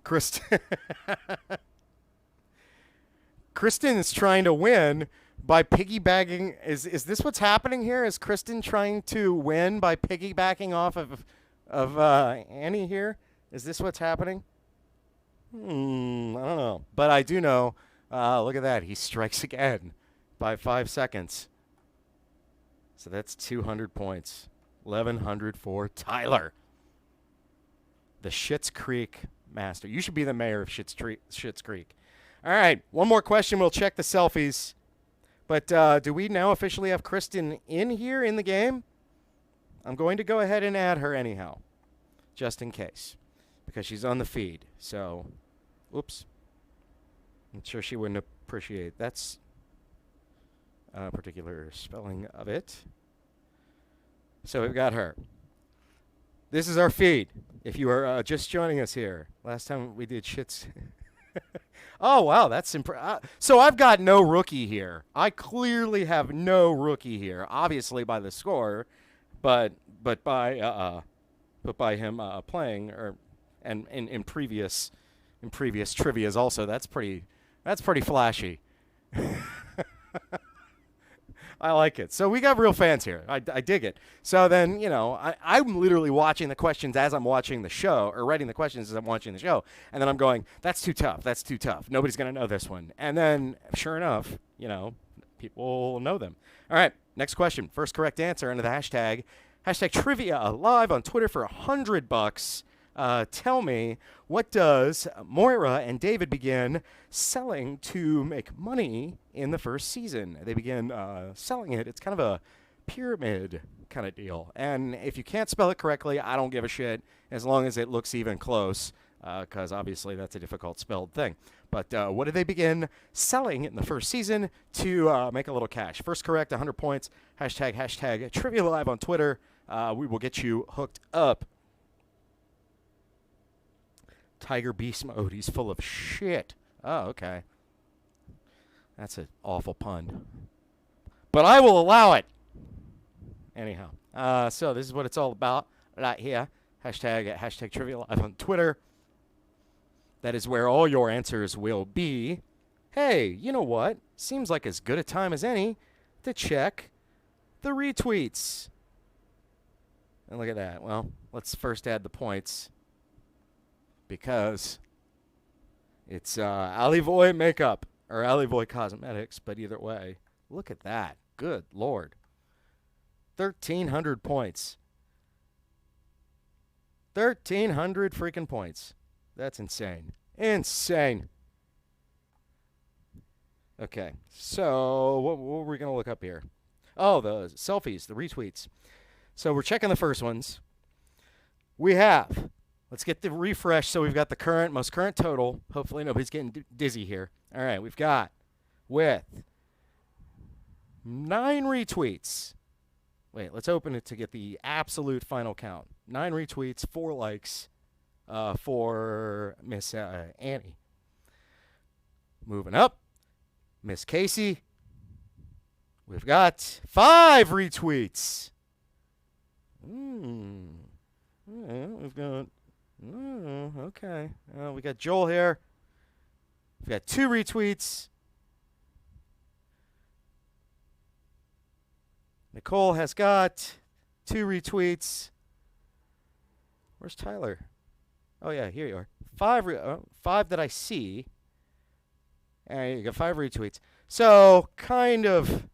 Kristen is trying to win by piggybacking. Is this what's happening here? Is Kristen trying to win by piggybacking off of Annie here? Is this what's happening? I don't know. But I do know, look at that. He strikes again by 5 seconds. So that's 200 points. 1,100 for Tyler. The Schitt's Creek master. You should be the mayor of Schitt's Creek. All right, one more question. We'll check the selfies. But do we now officially have Kristen in here in the game? I'm going to go ahead and add her anyhow, just in case, because she's on the feed. So, oops. I'm sure she wouldn't appreciate that's particular spelling of it. So we've got her. This is our feed. If you are just joining us here, last time we did Schitt's. Oh, wow, that's so I've got no rookie here. I clearly have no rookie here, obviously by the score, but by him playing and in previous trivias also. That's pretty flashy. I like it. So we got real fans here. I dig it. So then, I'm literally watching the questions as I'm watching the show, or writing the questions as I'm watching the show. And then I'm going, that's too tough. That's too tough. Nobody's going to know this one. And then, sure enough, people know them. All right, next question. First correct answer under the hashtag Trivia Live on Twitter for $100. Tell me, what does Moira and David begin selling to make money in the first season? They begin selling it. It's kind of a pyramid kind of deal. And if you can't spell it correctly, I don't give a shit as long as it looks even close, because obviously that's a difficult spelled thing. But what do they begin selling in the first season to make a little cash? First correct, 100 points. Hashtag Trivia Live on Twitter. We will get you hooked up. Tiger Beast mode. He's full of shit. Oh, okay. That's an awful pun. But I will allow it. Anyhow. So this is what it's all about right here. Hashtag Trivia Live on Twitter. That is where all your answers will be. Hey, you know what? Seems like as good a time as any to check the retweets. And look at that. Well, let's first add the points because it's Alivoy Makeup or Alivoy Cosmetics, but either way, look at that. Good Lord. 1,300 points. 1,300 freaking points. That's insane. Insane. Okay, so what were we going to look up here? Oh, the selfies, the retweets. So we're checking the first ones. We have, let's get the refresh so we've got the most current total. Hopefully nobody's getting dizzy here. All right, we've got with 9 retweets. Wait, let's open it to get the absolute final count. 9 retweets, 4 likes for Miss Annie. Moving up, Miss Casey. We've got 5 retweets. Yeah, we've got, okay. We got Joel here. We've got 2 retweets. Nicole has got 2 retweets. Where's Tyler? Oh, yeah, here you are. 5 that I see. And you got 5 retweets. So, kind of.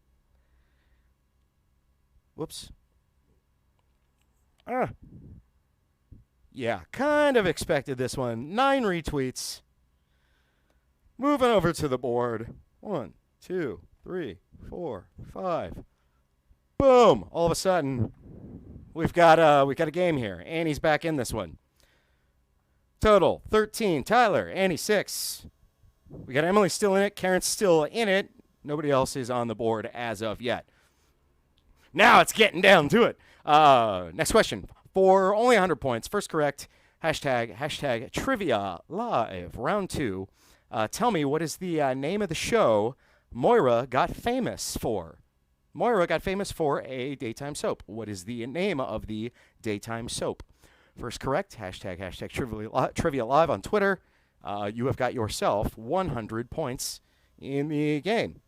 Whoops. Yeah, kind of expected this one. 9 retweets. Moving over to the board. 1, 2, 3, 4, 5. Boom! All of a sudden, we've got a game here. Annie's back in this one. Total 13. Tyler, Annie 6. We got Emily still in it. Karen's still in it. Nobody else is on the board as of yet. Now it's getting down to it. Next question. For only 100 points. First correct. Hashtag Trivia Live. Round 2. Tell me, what is the name of the show Moira got famous for? Moira got famous for a daytime soap. What is the name of the daytime soap? First correct. Hashtag Trivia Live on Twitter. You have got yourself 100 points in the game.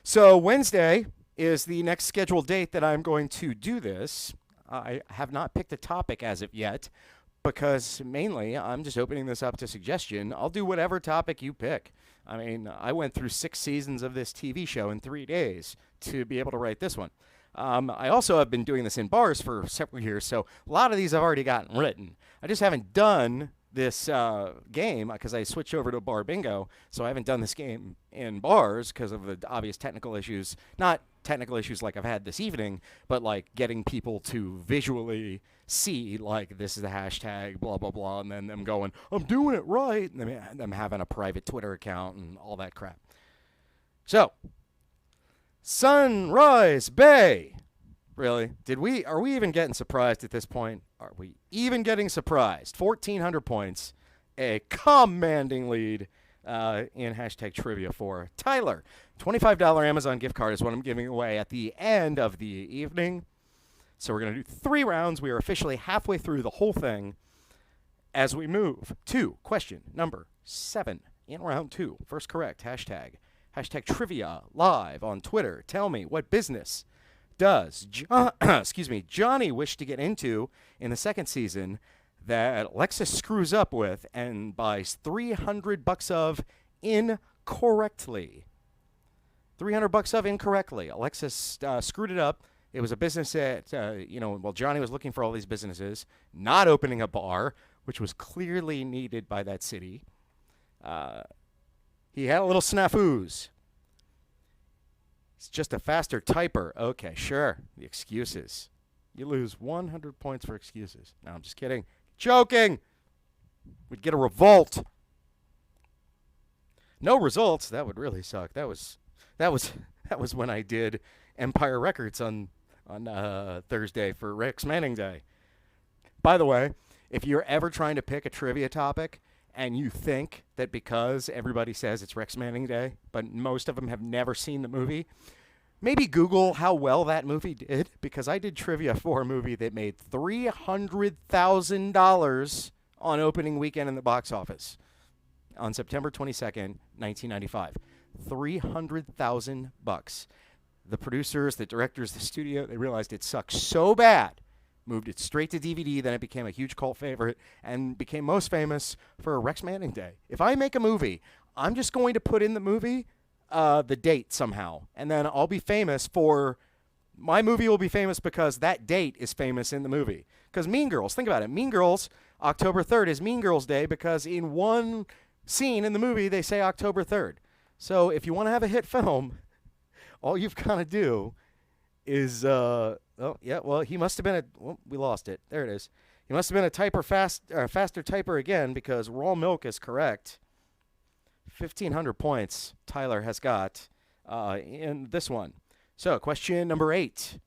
So Wednesday is the next scheduled date that I'm going to do this. I have not picked a topic as of yet because mainly I'm just opening this up to suggestion. I'll do whatever topic you pick. I mean, I went through 6 seasons of this TV show in 3 days to be able to write this one. I also have been doing this in bars for several years, so a lot of these I've already gotten written. I just haven't done this game because I switched over to bar bingo, so I haven't done this game in bars because of the obvious technical issues. Not technical issues like I've had this evening, but like getting people to visually see, like, this is the hashtag, blah, blah, blah, and then them going, I'm doing it right, and them having a private Twitter account and all that crap. So, Sunrise Bay. Really? Are we even getting surprised at this point? Are we even getting surprised? 1,400 points. A commanding lead in hashtag trivia for Tyler. $25 Amazon gift card is what I'm giving away at the end of the evening. So we're going to do 3 rounds. We are officially halfway through the whole thing as we move to question number 7 in round 2. First correct. Hashtag Trivia Live on Twitter. Tell me, what business does Johnny wish to get into in the second season that Alexis screws up with and buys $300 of incorrectly? $300 of incorrectly. Alexis screwed it up. It was a business that, while Johnny was looking for all these businesses, not opening a bar, which was clearly needed by that city. He had a little snafus. He's just a faster typer. Okay, sure. The excuses. You lose 100 points for excuses. No, I'm just kidding. Joking. We'd get a revolt. No results. That would really suck. That was when I did Empire Records on Thursday for Rex Manning Day. By the way, if you're ever trying to pick a trivia topic and you think that because everybody says it's Rex Manning Day, but most of them have never seen the movie, Maybe Google how well that movie did, because I did trivia for a movie that made $300,000 on opening weekend in the box office on September 22nd, 1995. $300,000. The producers, the directors, the studio, they realized it sucked so bad, moved it straight to DVD, then it became a huge cult favorite and became most famous for Rex Manning Day. If I make a movie, I'm just going to put in the movie the date somehow, and then I'll be famous for my movie will be famous because that date is famous in the movie. Because Mean Girls, think about it. Mean Girls, October 3rd is Mean Girls Day because in one scene in the movie they say October 3rd. So if you want to have a hit film, all you've got to do is he must have been we lost it. There it is. He must have been a faster typer again, because raw milk is correct. 1,500 points Tyler has got in this one. So question number 8.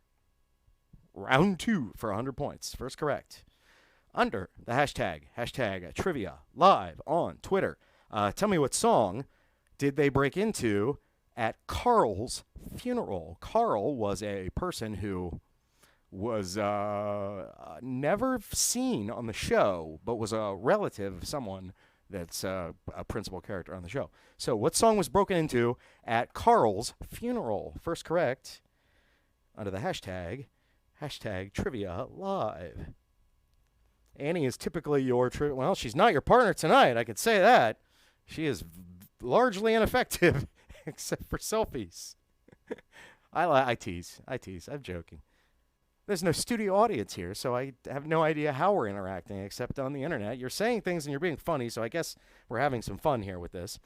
Round 2 for 100 points. First correct. Under the hashtag trivia live on Twitter. Tell me, what song did they break into at Carl's funeral? Carl was a person who was never seen on the show, but was a relative of someone that's a principal character on the show. So what song was broken into at Carl's funeral? First correct. Under the hashtag trivia live. Annie is typically your well, she's not your partner tonight, I could say that. She is largely ineffective, except for selfies. I tease. I'm joking. There's no studio audience here, so I have no idea how we're interacting except on the internet. You're saying things and you're being funny, so I guess we're having some fun here with this.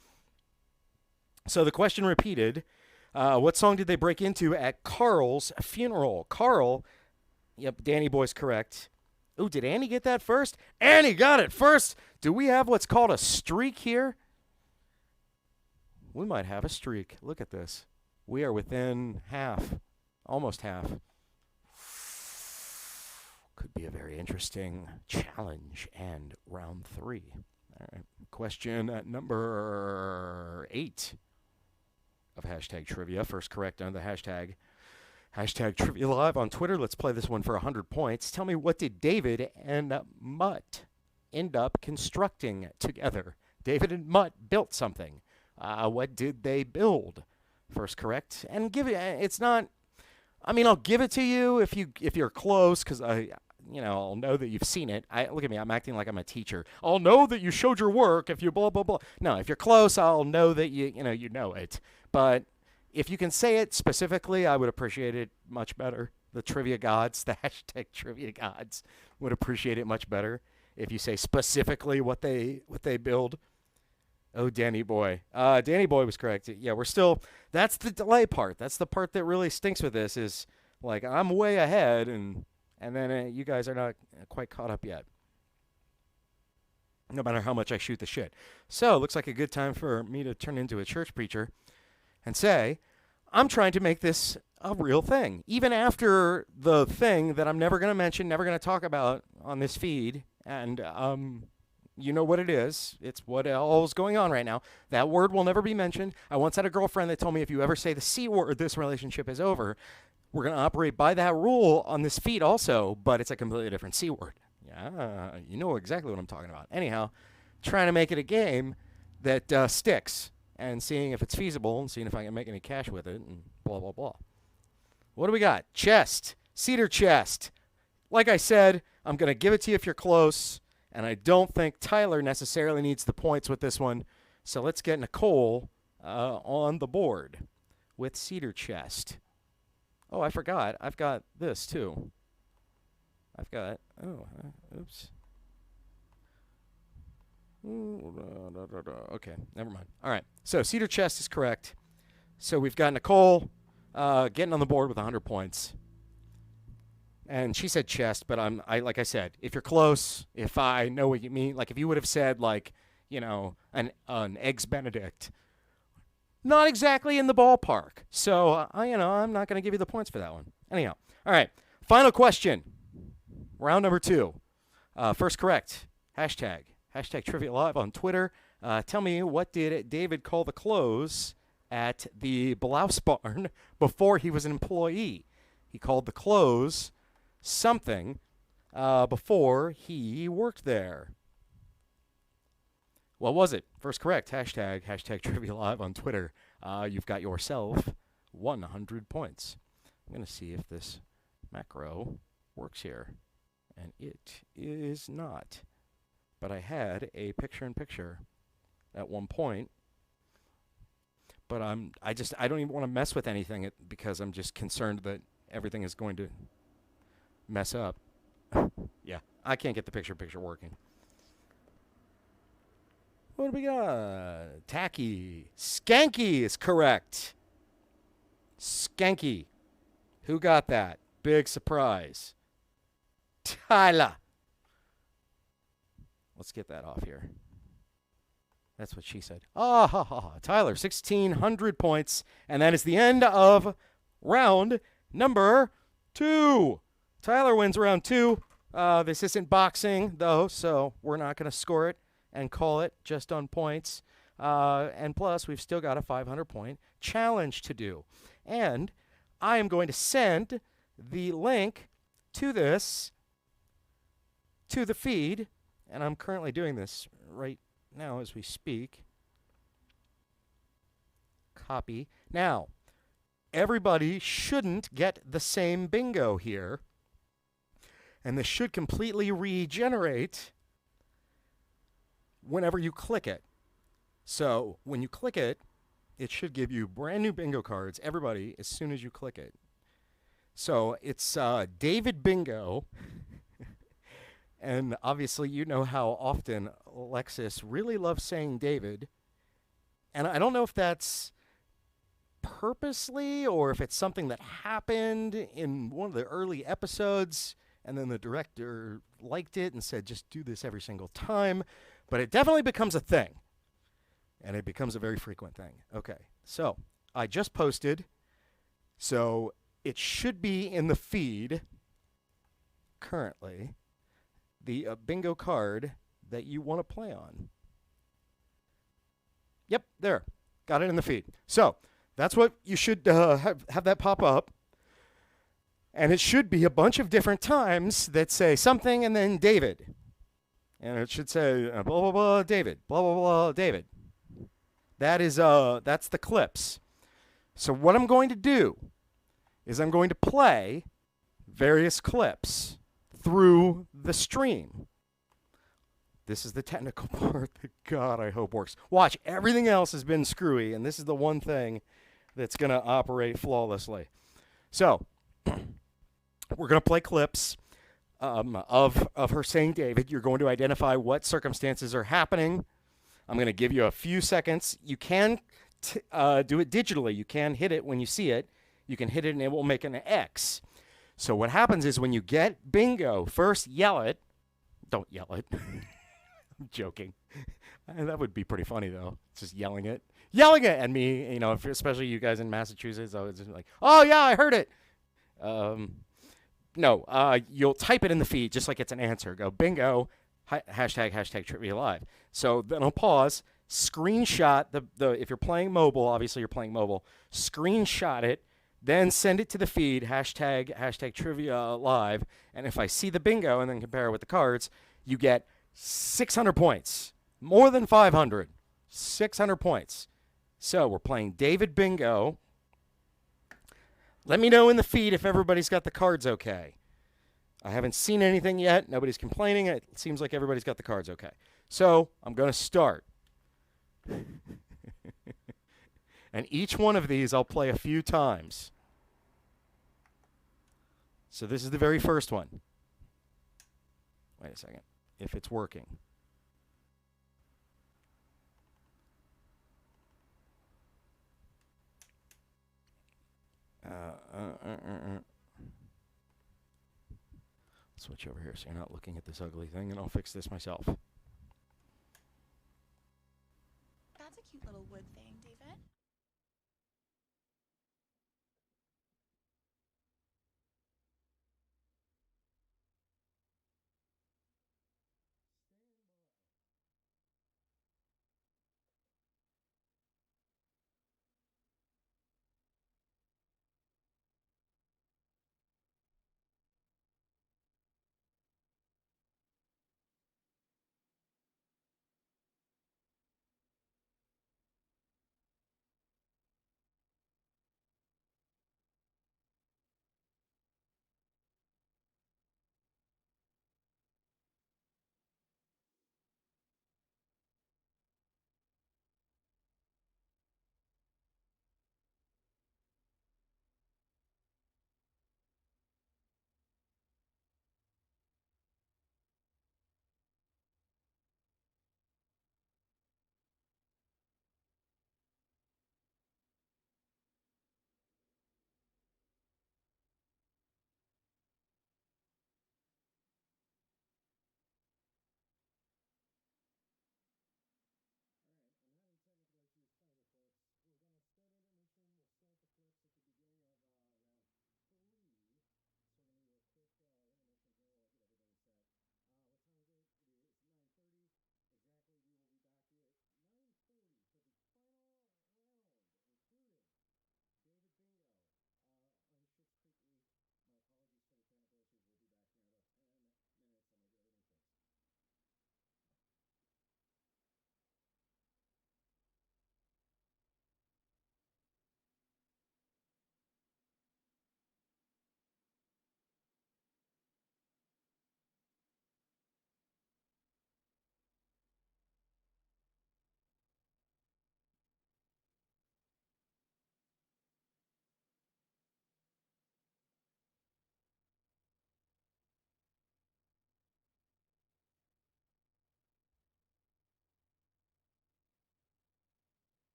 So the question repeated, what song did they break into at Carl's funeral? Carl, yep, Danny Boy's correct. Ooh, did Annie get that first? Annie got it first! Do we have what's called a streak here? We might have a streak. Look at this. We are within half, almost half. Could be a very interesting challenge. And round 3. All right. Question number 8 of hashtag trivia. First correct on the hashtag trivia live on Twitter. Let's play this one for 100 points. Tell me, what did David and Mutt end up constructing together? David and Mutt built something. What did they build? First correct. And give it, it's not, I mean, I'll give it to you if you're close, because I'll know that you've seen it. Look at me, I'm acting like I'm a teacher. I'll know that you showed your work if you blah, blah, blah. No, if you're close, I'll know that you know it. But if you can say it specifically, I would appreciate it much better. The trivia gods, the hashtag trivia gods would appreciate it much better if you say specifically what they build. Oh, Danny Boy. Danny Boy was correct. Yeah, we're still, that's the delay part. That's the part that really stinks with this, is like I'm way ahead and then you guys are not quite caught up yet, no matter how much I shoot the shit. So it looks like a good time for me to turn into a church preacher and say, I'm trying to make this a real thing. Even after the thing that I'm never going to mention, never going to talk about on this feed, and you know what it is. It's what all is going on right now. That word will never be mentioned. I once had a girlfriend that told me, if you ever say the C word, this relationship is over. We're going to operate by that rule on this feed also, but it's a completely different C word. Yeah, you know exactly what I'm talking about. Anyhow, trying to make it a game that sticks, and seeing if it's feasible and seeing if I can make any cash with it and blah, blah, blah. What do we got? Chest. Cedar chest. Like I said, I'm going to give it to you if you're close. And I don't think Tyler necessarily needs the points with this one. So let's get Nicole on the board with Cedar Chest. Oh, I forgot. I've got this, too. Oops. Okay, never mind. All right, so Cedar Chest is correct. So we've got Nicole getting on the board with 100 points. And she said chest, but like I said, if you're close, if I know what you mean, like if you would have said an Eggs Benedict, not exactly in the ballpark. So I'm not going to give you the points for that one. Anyhow, all right. Final question. Round number 2. First correct. Hashtag trivia live on Twitter. Tell me, what did David call the close at the blouse barn before he was an employee. He called the clothes something before he worked there. What was it? First correct. Hashtag Trivia Live on Twitter. You've got yourself 100 points. I'm going to see if this macro works here. And it is not. But I had a picture-in-picture at one point. But I don't even want to mess with anything because I'm just concerned that everything is going to mess up. Yeah, I can't get the picture-in-picture working. What do we got? Tacky. Skanky is correct. Skanky. Who got that? Big surprise. Tyler. Let's get that off here. That's what she said. Tyler, 1,600 points. And that is the end of round number 2. Tyler wins round 2. This isn't boxing, though, so we're not going to score it and call it just on points. And plus, we've still got a 500-point challenge to do. And I am going to send the link to this to the feed, and I'm currently doing this right now as we speak. Copy. Now, everybody shouldn't get the same bingo here, and this should completely regenerate whenever you click it. So when you click it, it should give you brand new bingo cards, everybody, as soon as you click it. So it's David Bingo. And obviously you know how often Alexis really loves saying David. And I don't know if that's purposely or if it's something that happened in one of the early episodes and then the director liked it and said just do this every single time. But it definitely becomes a thing. And it becomes a very frequent thing. Okay, so I just posted. So it should be in the feed currently. The bingo card that you want to play on. Yep, there. Got it in the feed. So that's what you should have that pop up. And it should be a bunch of different times that say something and then David. And it should say blah, blah, blah, David. Blah, blah, blah, David. That's the clips. So what I'm going to do is I'm going to play various clips through the stream. This is the technical part that God, I hope works. Watch, everything else has been screwy, and this is the one thing that's going to operate flawlessly. So we're going to play clips of her saying David. You're going to identify what circumstances are happening. I'm going to give you a few seconds. You can do it digitally. You can hit it when you see it. You can hit it and it will make an X. So what happens is when you get bingo, first yell it. Don't yell it. I'm joking. That would be pretty funny, though. Just yelling it. Yelling it at me, you know, especially you guys in Massachusetts. I was just like, oh, yeah, I heard it. No, you'll type it in the feed just like it's an answer. Go bingo. Hashtag Trivia Live. So then I'll pause, screenshot the if you're playing mobile, obviously you're playing mobile, screenshot it, then send it to the feed, hashtag Trivia Live, and if I see the bingo and then compare it with the cards, you get 600 points. More than 500. 600 points. So we're playing David Bingo. Let me know in the feed if everybody's got the cards okay. I haven't seen anything yet. Nobody's complaining. It seems like everybody's got the cards okay. So I'm going to start. And each one of these I'll play a few times. So this is the very first one. Wait a second. If it's working. Switch over here so you're not looking at this ugly thing, and I'll fix this myself. That's a cute little wood thing, David.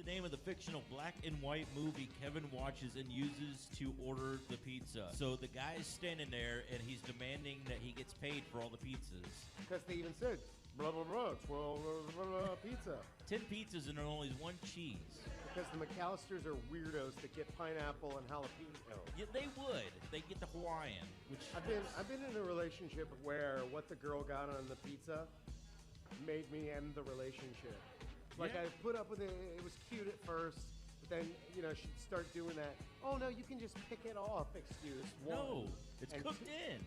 the name of the fictional black and white movie Kevin watches and uses to order the pizza? So the guy's standing there and he's demanding that he gets paid for all the pizzas. Because they even said, blah, blah, blah, 12 blah, blah, blah, pizza. 10 pizzas and only one cheese. Because the McAllisters are weirdos that get pineapple and jalapeno. Yeah, they would. They get the Hawaiian, which I've been in a relationship where what the girl got on the pizza made me end the relationship. Like, Yeah. I put up with it. It was cute at first, but then, she'd start doing that. Oh, no, you can just pick it off excuse. no, One. it's And cooked two- in.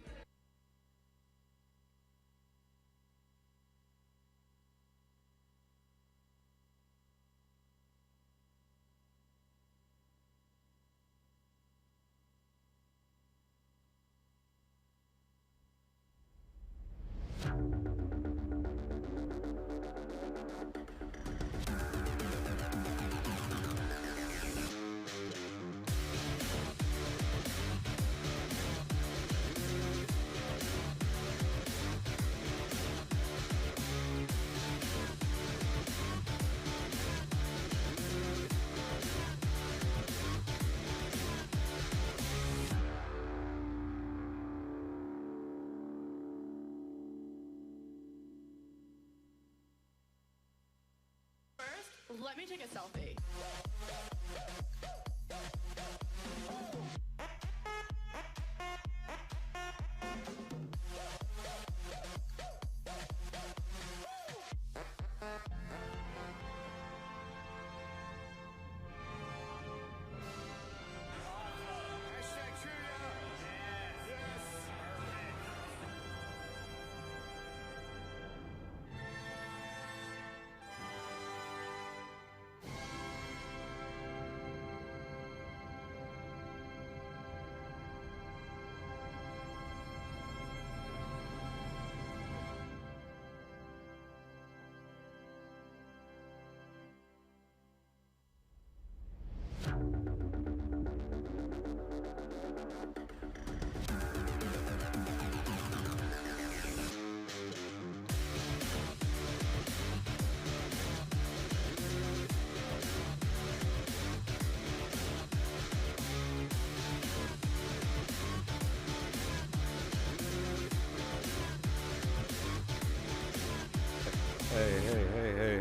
First, let me take a selfie.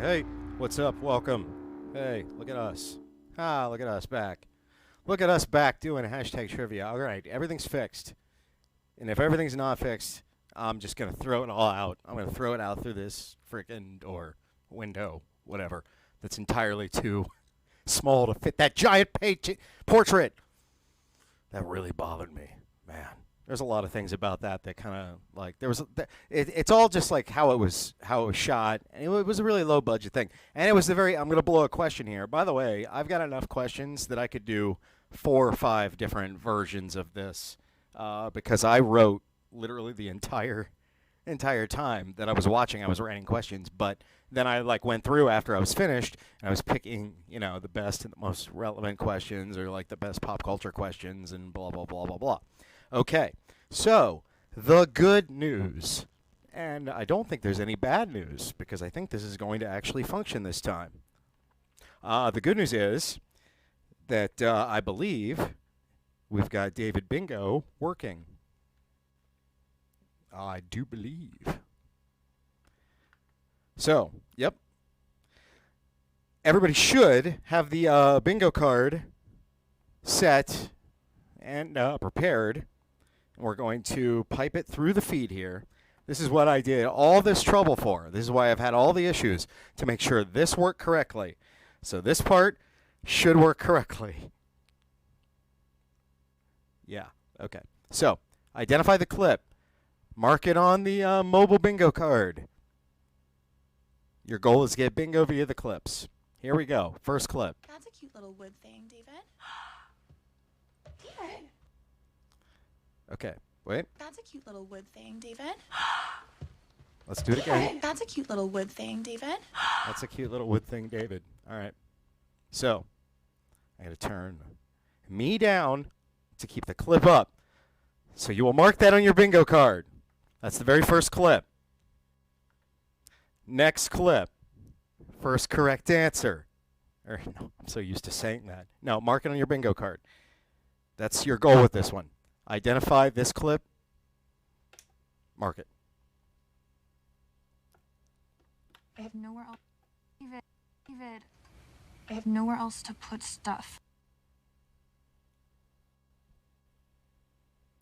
Hey, what's up? Welcome. Hey, look at us. Look at us back. Look at us back doing hashtag trivia. All right, everything's fixed. And if everything's not fixed, I'm just going to throw it all out. I'm going to throw it out through this freaking door, window, whatever, that's entirely too small to fit that giant portrait. That really bothered me, man. There's a lot of things about that kind of like there was. It's all just like how it was shot, and it was a really low budget thing. And it was the very. I'm going to blow a question here. By the way, I've got enough questions that I could do 4 or 5 different versions of this because I wrote literally the entire time that I was watching. I was writing questions, but then I went through after I was finished, and I was picking the best and the most relevant questions, or like the best pop culture questions, and blah blah blah blah blah. Okay, so the good news, and I don't think there's any bad news because I think this is going to actually function this time. The good news is that I believe we've got David Bingo working. I do believe. So, yep. Everybody should have the bingo card set and prepared. We're going to pipe it through the feed here. This is what I did all this trouble for. This is why I've had all the issues to make sure this worked correctly. So this part should work correctly. Yeah, okay. So identify the clip. Mark it on the mobile bingo card. Your goal is to get bingo via the clips. Here we go. First clip. That's a cute little wood thing, David. David. Okay, wait. That's a cute little wood thing, David. Let's do it again. That's a cute little wood thing, David. That's a cute little wood thing, David. All right. So I got to turn me down to keep the clip up. So you will mark that on your bingo card. That's the very first clip. Next clip. First correct answer. Or no, I'm so used to saying that. No, mark it on your bingo card. That's your goal with this one. Identify this clip. Mark it. I have nowhere else. David. I have nowhere else to put stuff.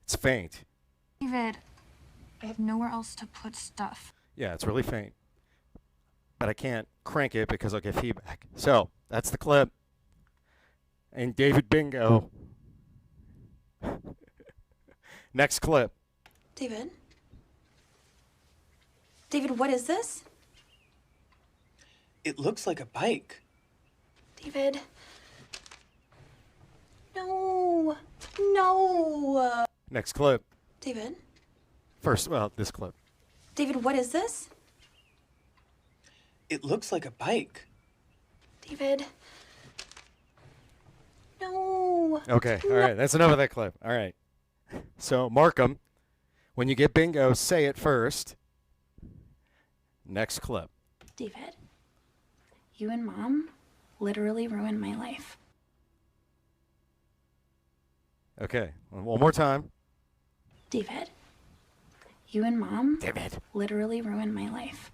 It's faint. David. I have nowhere else to put stuff. Yeah, it's really faint. But I can't crank it because I'll get feedback. So, that's the clip. And David Bingo. Next clip. David? David, what is this? It looks like a bike. David. No. No. Next clip. David? First, well, this clip. David, what is this? It looks like a bike. David. No. Okay, all right. That's enough of that clip. All right. So, mark 'em. When you get bingo, say it first. Next clip. David, you and Mom literally ruined my life. Okay, one more time. David, you and Mom David. literally ruined my life.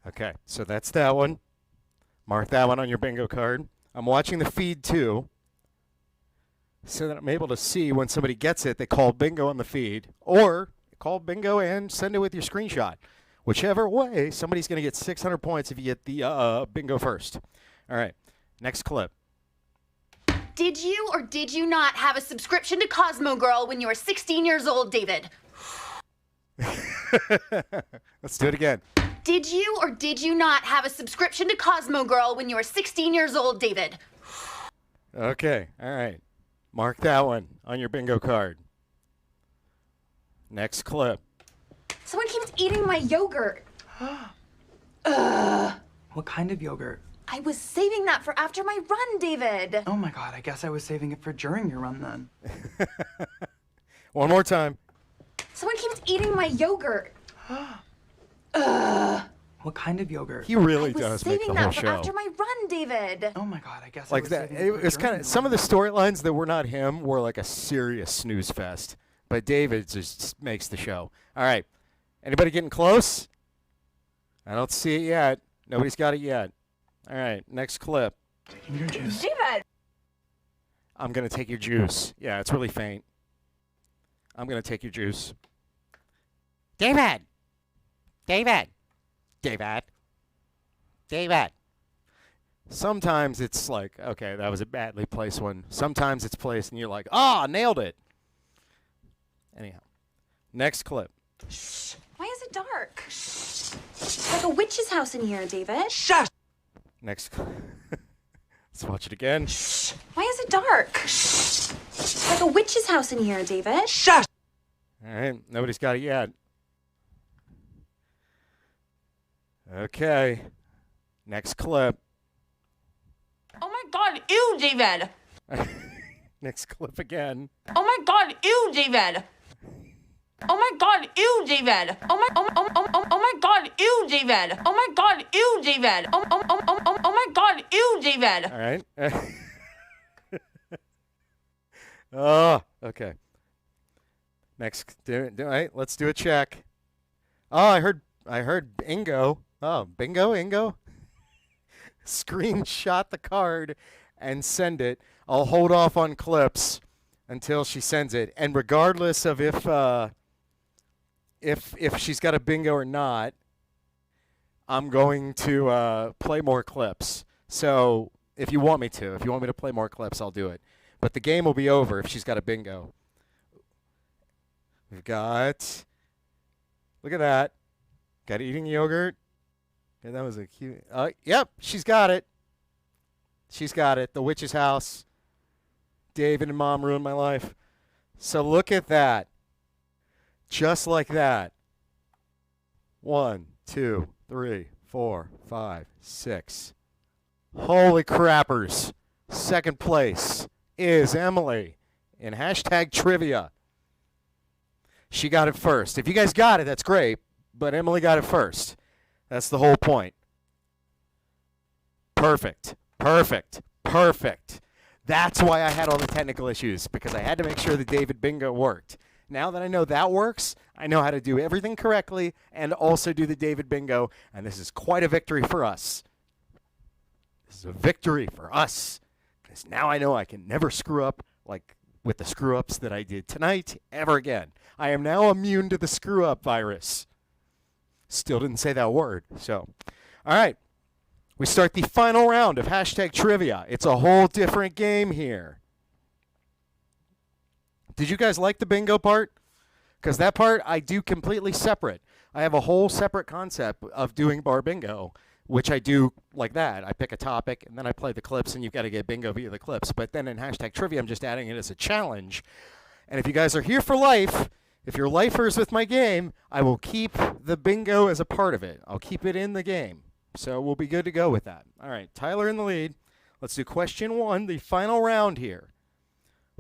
Okay, so that's that one. Mark that one on your bingo card. I'm watching the feed too, so that I'm able to see when somebody gets it, they call bingo on the feed, or call bingo and send it with your screenshot. Whichever way, somebody's going to get 600 points if you get the bingo first. All right, next clip. Did you or did you not have a subscription to Cosmo Girl when you were 16 years old, David? Let's do it again. Did you or did you not have a subscription to Cosmo Girl when you were 16 years old, David? Okay, all right. Mark that one on your bingo card. Next clip. Someone keeps eating my yogurt. What kind of yogurt? I was saving that for after my run, David. Oh my god, I guess I was saving it for during your run then. One more time. Someone keeps eating my yogurt. What kind of yogurt? He really I was does make saving the whole that for show. after my run, David. Oh my god, I guess Like I was that. saving It for was during kind of your some run. of the storylines that were not him were like a serious snooze fest. But David just makes the show. All right. Anybody getting close? I don't see it yet. Nobody's got it yet. All right. Next clip. Taking your juice. David. I'm gonna take your juice. Yeah, it's really faint. I'm gonna take your juice. David. David. David. David. Sometimes it's like, okay, that was a badly placed one. Sometimes it's placed and you're like, nailed it. Anyhow, next clip. Why is it dark? It's like a witch's house in here, David. Shush! Next clip. Let's watch it again. Why is it dark? It's like a witch's house in here, David. Shush! All right, nobody's got it yet. Okay, next clip. Oh my god, ew, David. Next clip again. Oh my god, ew, David. Oh my god, ew, David. Oh my god, ew, David. Oh my god, ew, David. Oh my god, ew, David. All right. Oh, okay. Next, all right, let's do a check. Oh, I heard bingo. Oh, bingo. Screenshot the card and send it. I'll hold off on clips until she sends it. And regardless of if she's got a bingo or not, I'm going to play more clips. So if you want me to play more clips, I'll do it. But the game will be over if she's got a bingo. We've got, look at that. Got eating yogurt. Yeah, that was a cute. Yep, she's got it. She's got it. The witch's house. David and Mom ruined my life. So look at that. Just like that. 1, 2, 3, 4, 5, 6. Holy crappers. Second place is Emily in hashtag trivia. She got it first. If you guys got it, that's great. But Emily got it first. That's the whole point. Perfect. Perfect. Perfect. That's why I had all the technical issues, because I had to make sure the David Bingo worked. Now that I know that works, I know how to do everything correctly and also do the David Bingo, and this is quite a victory for us. This is a victory for us, because now I know I can never screw up like with the screw-ups that I did tonight ever again. I am now immune to the screw-up virus. Still didn't say that word, so. All right. We start the final round of hashtag trivia. It's a whole different game here. Did you guys like the bingo part? Because that part I do completely separate. I have a whole separate concept of doing bar bingo, which I do like that. I pick a topic, and then I play the clips, and you've got to get bingo via the clips. But then in hashtag trivia, I'm just adding it as a challenge. And if you guys are here for life, if you're lifers with my game, I will keep the bingo as a part of it. I'll keep it in the game. So we'll be good to go with that. All right, Tyler in the lead. Let's do question 1, the final round here.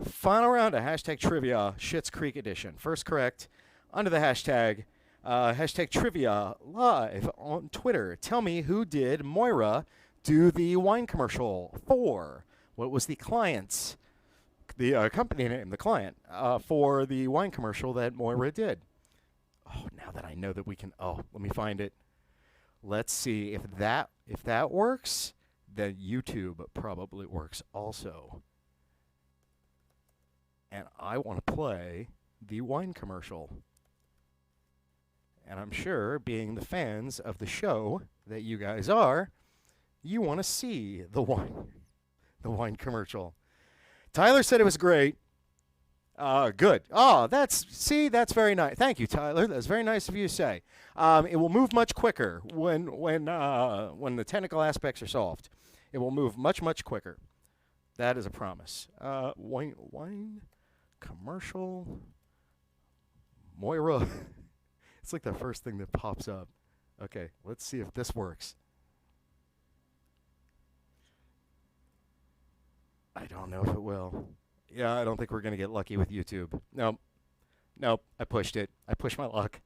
Final round of hashtag trivia, Schitt's Creek edition. First correct, under the hashtag, hashtag trivia live on Twitter. Tell me, who did Moira do the wine commercial for? What was the client's, the company name, the client, for the wine commercial that Moira did? Oh, now that I know that we can, let me find it. Let's see if that works. Then YouTube probably works also. And I want to play the wine commercial. And I'm sure, being the fans of the show that you guys are, you want to see the wine commercial. Tyler said it was great. Good. Oh, that's very nice. Thank you, Tyler. That's very nice of you to say. It will move much quicker when the technical aspects are solved. It will move much quicker. That is a promise. Wine commercial. Moira. It's like the first thing that pops up. Okay, let's see if this works. I don't know if it will. Yeah, I don't think we're going to get lucky with YouTube. Nope, I pushed it. I pushed my luck.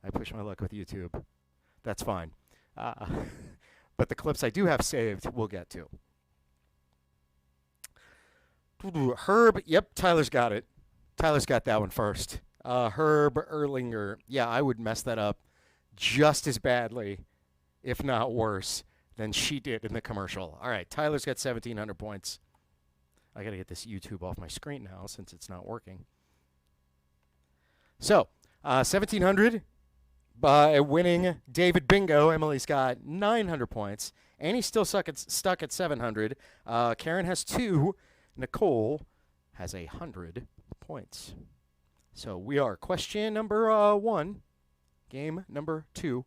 I pushed my luck with YouTube. That's fine. But the clips I do have saved, we'll get to. Herb, yep, Tyler's got it. Tyler's got that one first. Herb Erlinger. Yeah, I would mess that up just as badly, if not worse, than she did in the commercial. All right, Tyler's got 1,700 points. I got to get this YouTube off my screen now since it's not working. So, 1,700 by winning David Bingo. Emily's got 900 points. Annie's still stuck at 700. Karen has 2. Nicole has 100 points. So we are question number 1, game number 2,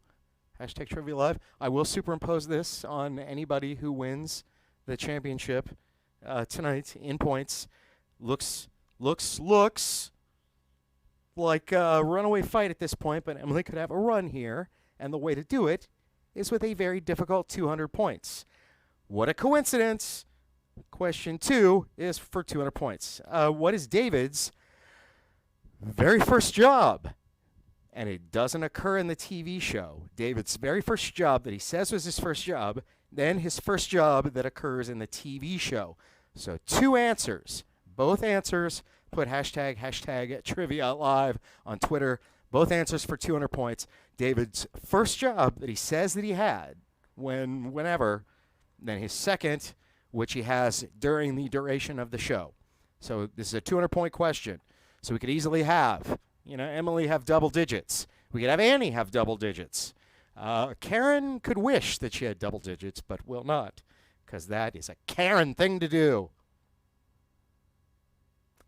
hashtag Trivia Live. I will superimpose this on anybody who wins the championship tonight in points. Looks like a runaway fight at this point, but Emily could have a run here, and the way to do it is with a very difficult 200 points. What a coincidence! Question 2 is for 200 points. What is David's very first job? And it doesn't occur in the TV show. David's very first job that he says was his first job, then his first job that occurs in the TV show. So 2 answers. Both answers, put hashtag Trivia Live on Twitter. Both answers for 200 points. David's first job that he says that he had whenever, then his second, which he has during the duration of the show. So this is a 200-point question. So we could easily have, Emily have double digits. We could have Annie have double digits. Karen could wish that she had double digits, but will not, because that is a Karen thing to do.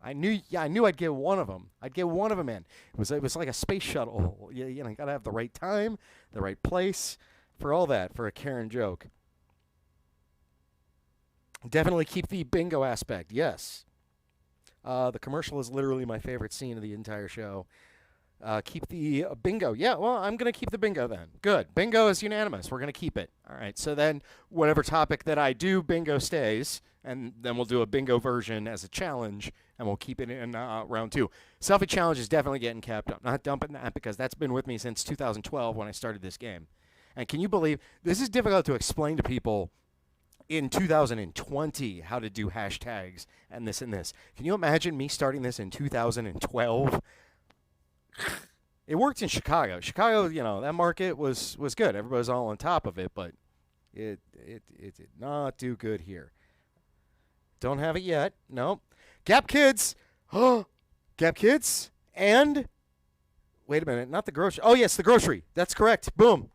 I knew I'd get one of them. I'd get one of them in. It was like a space shuttle. You got to have the right time, the right place for all that, for a Karen joke. Definitely keep the bingo aspect, yes. The commercial is literally my favorite scene of the entire show. Keep the bingo. Yeah, well, I'm going to keep the bingo then. Good. Bingo is unanimous. We're going to keep it. All right, so then whatever topic that I do, bingo stays, and then we'll do a bingo version as a challenge, and we'll keep it in round 2. Selfie challenge is definitely getting kept. I'm not dumping that because that's been with me since 2012 when I started this game. And can you believe, this is difficult to explain to people in 2020 how to do hashtags and this and this. Can you imagine me starting this in 2012? It worked in Chicago. Chicago, you know, that market was good. Everybody was all on top of it, but it did not do good here. Don't have it yet. Nope. Gap Kids. Gap Kids. And wait a minute, not the grocery. Oh, yes, the grocery. That's correct. Boom.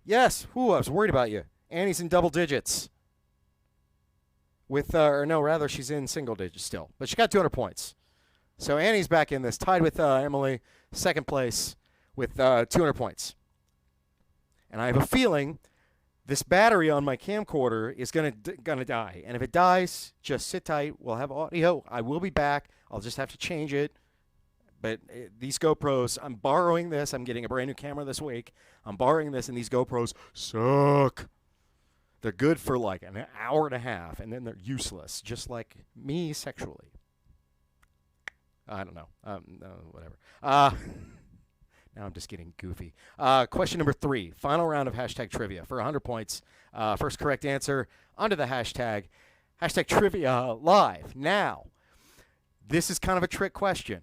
Yes. Whew, I was worried about you. Annie's in double digits. With, or no, rather, she's in single digits still. But she got 200 points. So Annie's back in this, tied with Emily, second place with 200 points. And I have a feeling this battery on my camcorder is gonna die. And if it dies, just sit tight. We'll have audio. I will be back. I'll just have to change it. But these GoPros, I'm borrowing this. I'm getting a brand new camera this week. I'm borrowing this, and these GoPros suck. They're good for like an hour and a half, and then they're useless, just like me sexually. I don't know. No, whatever. Now I'm just getting goofy. Question number 3, final round of hashtag trivia for 100 points. First correct answer under the hashtag. Hashtag trivia live. Now, this is kind of a trick question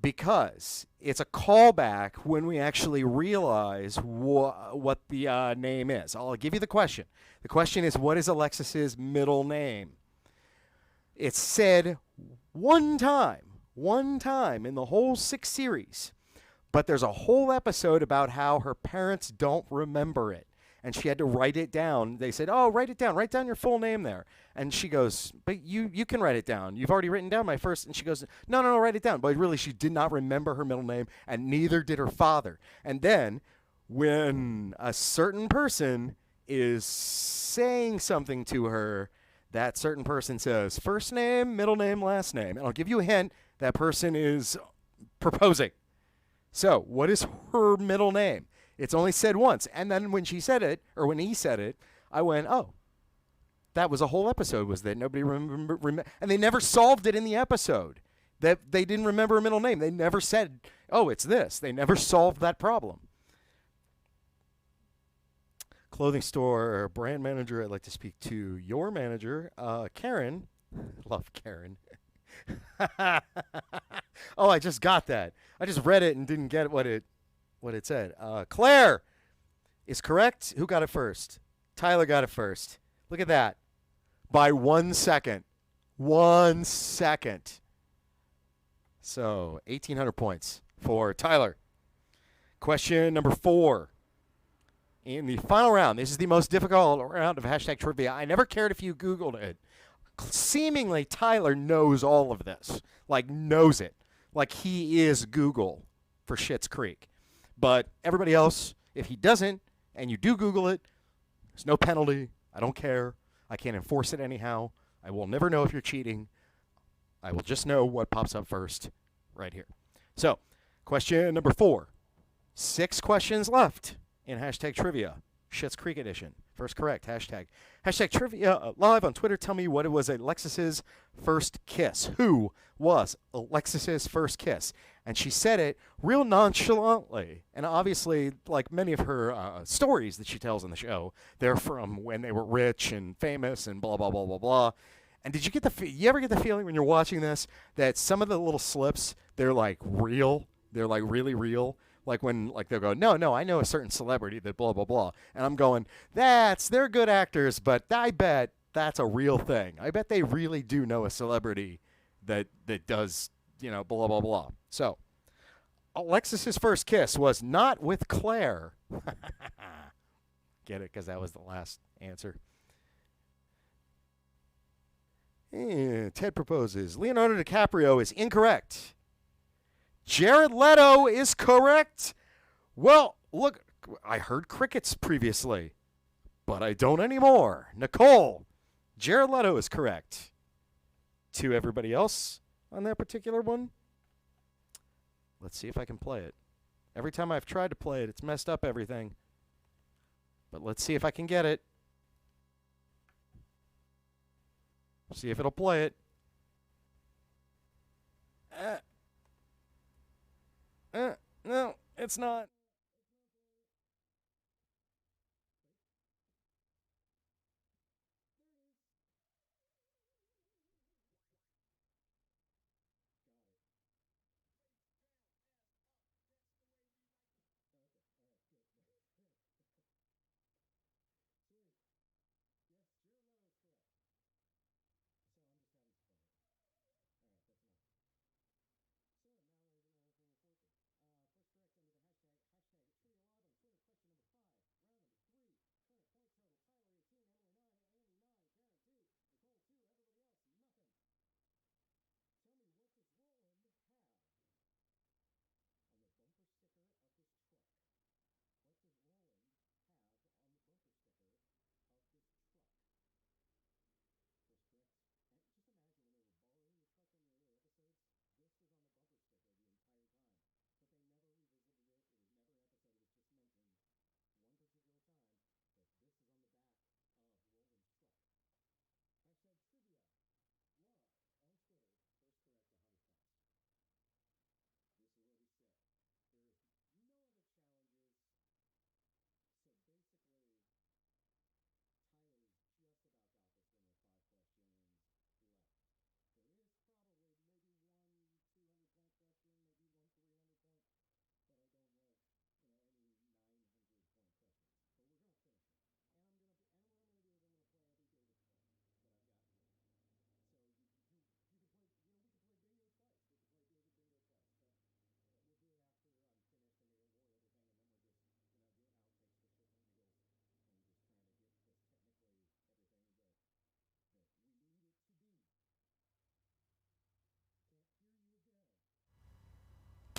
because it's a callback when we actually realize what the name is. I'll give you the question. The question is, what is Alexis's middle name? It's said one time in the whole 6 series. But there's a whole episode about how her parents don't remember it. And she had to write it down. They said, oh, write it down. Write down your full name there. And she goes, but you can write it down. You've already written down my first. And she goes, no, write it down. But really, she did not remember her middle name, and neither did her father. And then when a certain person is saying something to her, that certain person says, first name, middle name, last name. And I'll give you a hint. That person is proposing. So, what is her middle name? It's only said once. And then when she said it, or when he said it, I went, oh, that was a whole episode, was that nobody remember, and they never solved it in the episode. That they didn't remember her middle name. They never said, oh, it's this. They never solved that problem. Clothing store brand manager, I'd like to speak to your manager, Karen. Love Karen. Oh, I just got that. I just read it and didn't get what it said. Claire is correct. Who got it first? Tyler got it first. Look at that. By 1 second. 1 second. So, 1,800 points for Tyler. Question number 4. In the final round, this is the most difficult round of hashtag trivia. I never cared if you Googled it. Seemingly, Tyler knows all of this. Like, knows it. Like, he is Google for Schitt's Creek. But everybody else, if he doesn't, and you do Google it, there's no penalty. I don't care. I can't enforce it anyhow. I will never know if you're cheating. I will just know what pops up first right here. So, question number 4. 6 questions left in hashtag trivia. Schitt's Creek edition. First correct. Hashtag. Hashtag trivia live on Twitter. Tell me what it was Alexis's first kiss. Who was Alexis's first kiss? And she said it real nonchalantly. And obviously, like many of her stories that she tells on the show, they're from when they were rich and famous and blah, blah, blah, blah, blah. And did you get you ever get the feeling when you're watching this that some of the little slips, they're like real? They're like really real? Like when they'll go, no, I know a certain celebrity that blah, blah, blah. And I'm going, they're good actors, but I bet that's a real thing. I bet they really do know a celebrity that does, blah, blah, blah. So, Alexis's first kiss was not with Claire. Get it? Because that was the last answer. Ted proposes. Leonardo DiCaprio is incorrect. Jared Leto is correct. Well, look, I heard crickets previously, but I don't anymore. Nicole, Jared Leto is correct. To everybody else on that particular one, let's see if I can play it. Every time I've tried to play it, it's messed up everything. But let's see if I can get it. See if it'll play it. No, it's not.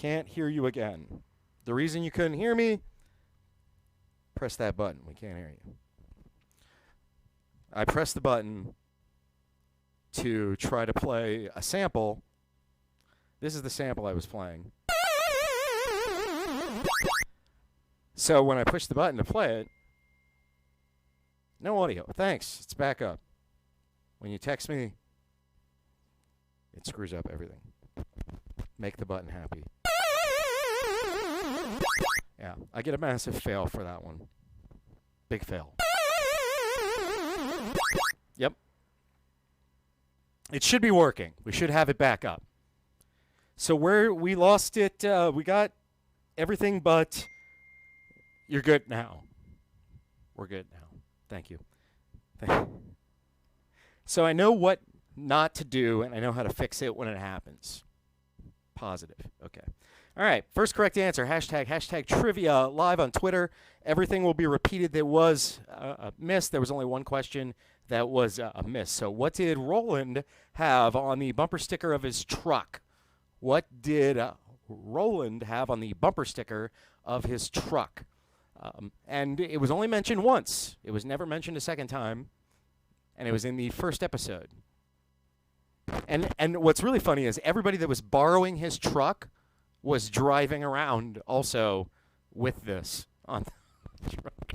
can't hear you again. The reason you couldn't hear me, press that button. We can't hear you. I pressed the button to try to play a sample. This is the sample I was playing. So when I pushed the button to play it, no audio. Thanks. It's back up. When you text me, it screws up everything. Make the button happy. Yeah, I get a massive fail for that one. Big fail. Yep. It should be working. We should have it back up. So where we lost it, we got everything but you're good now. We're good now. Thank you. So I know what not to do, and I know how to fix it when it happens. Positive. Okay. All right. First correct answer, hashtag trivia live on Twitter. Everything will be repeated that was a miss. There was only one question that was a miss. So what did Roland have on the bumper sticker of his truck? What did Roland have on the bumper sticker of his truck? And it was only mentioned once. It was never mentioned a second time. And it was in the first episode. And what's really funny is everybody that was borrowing his truck was driving around also with this on the truck.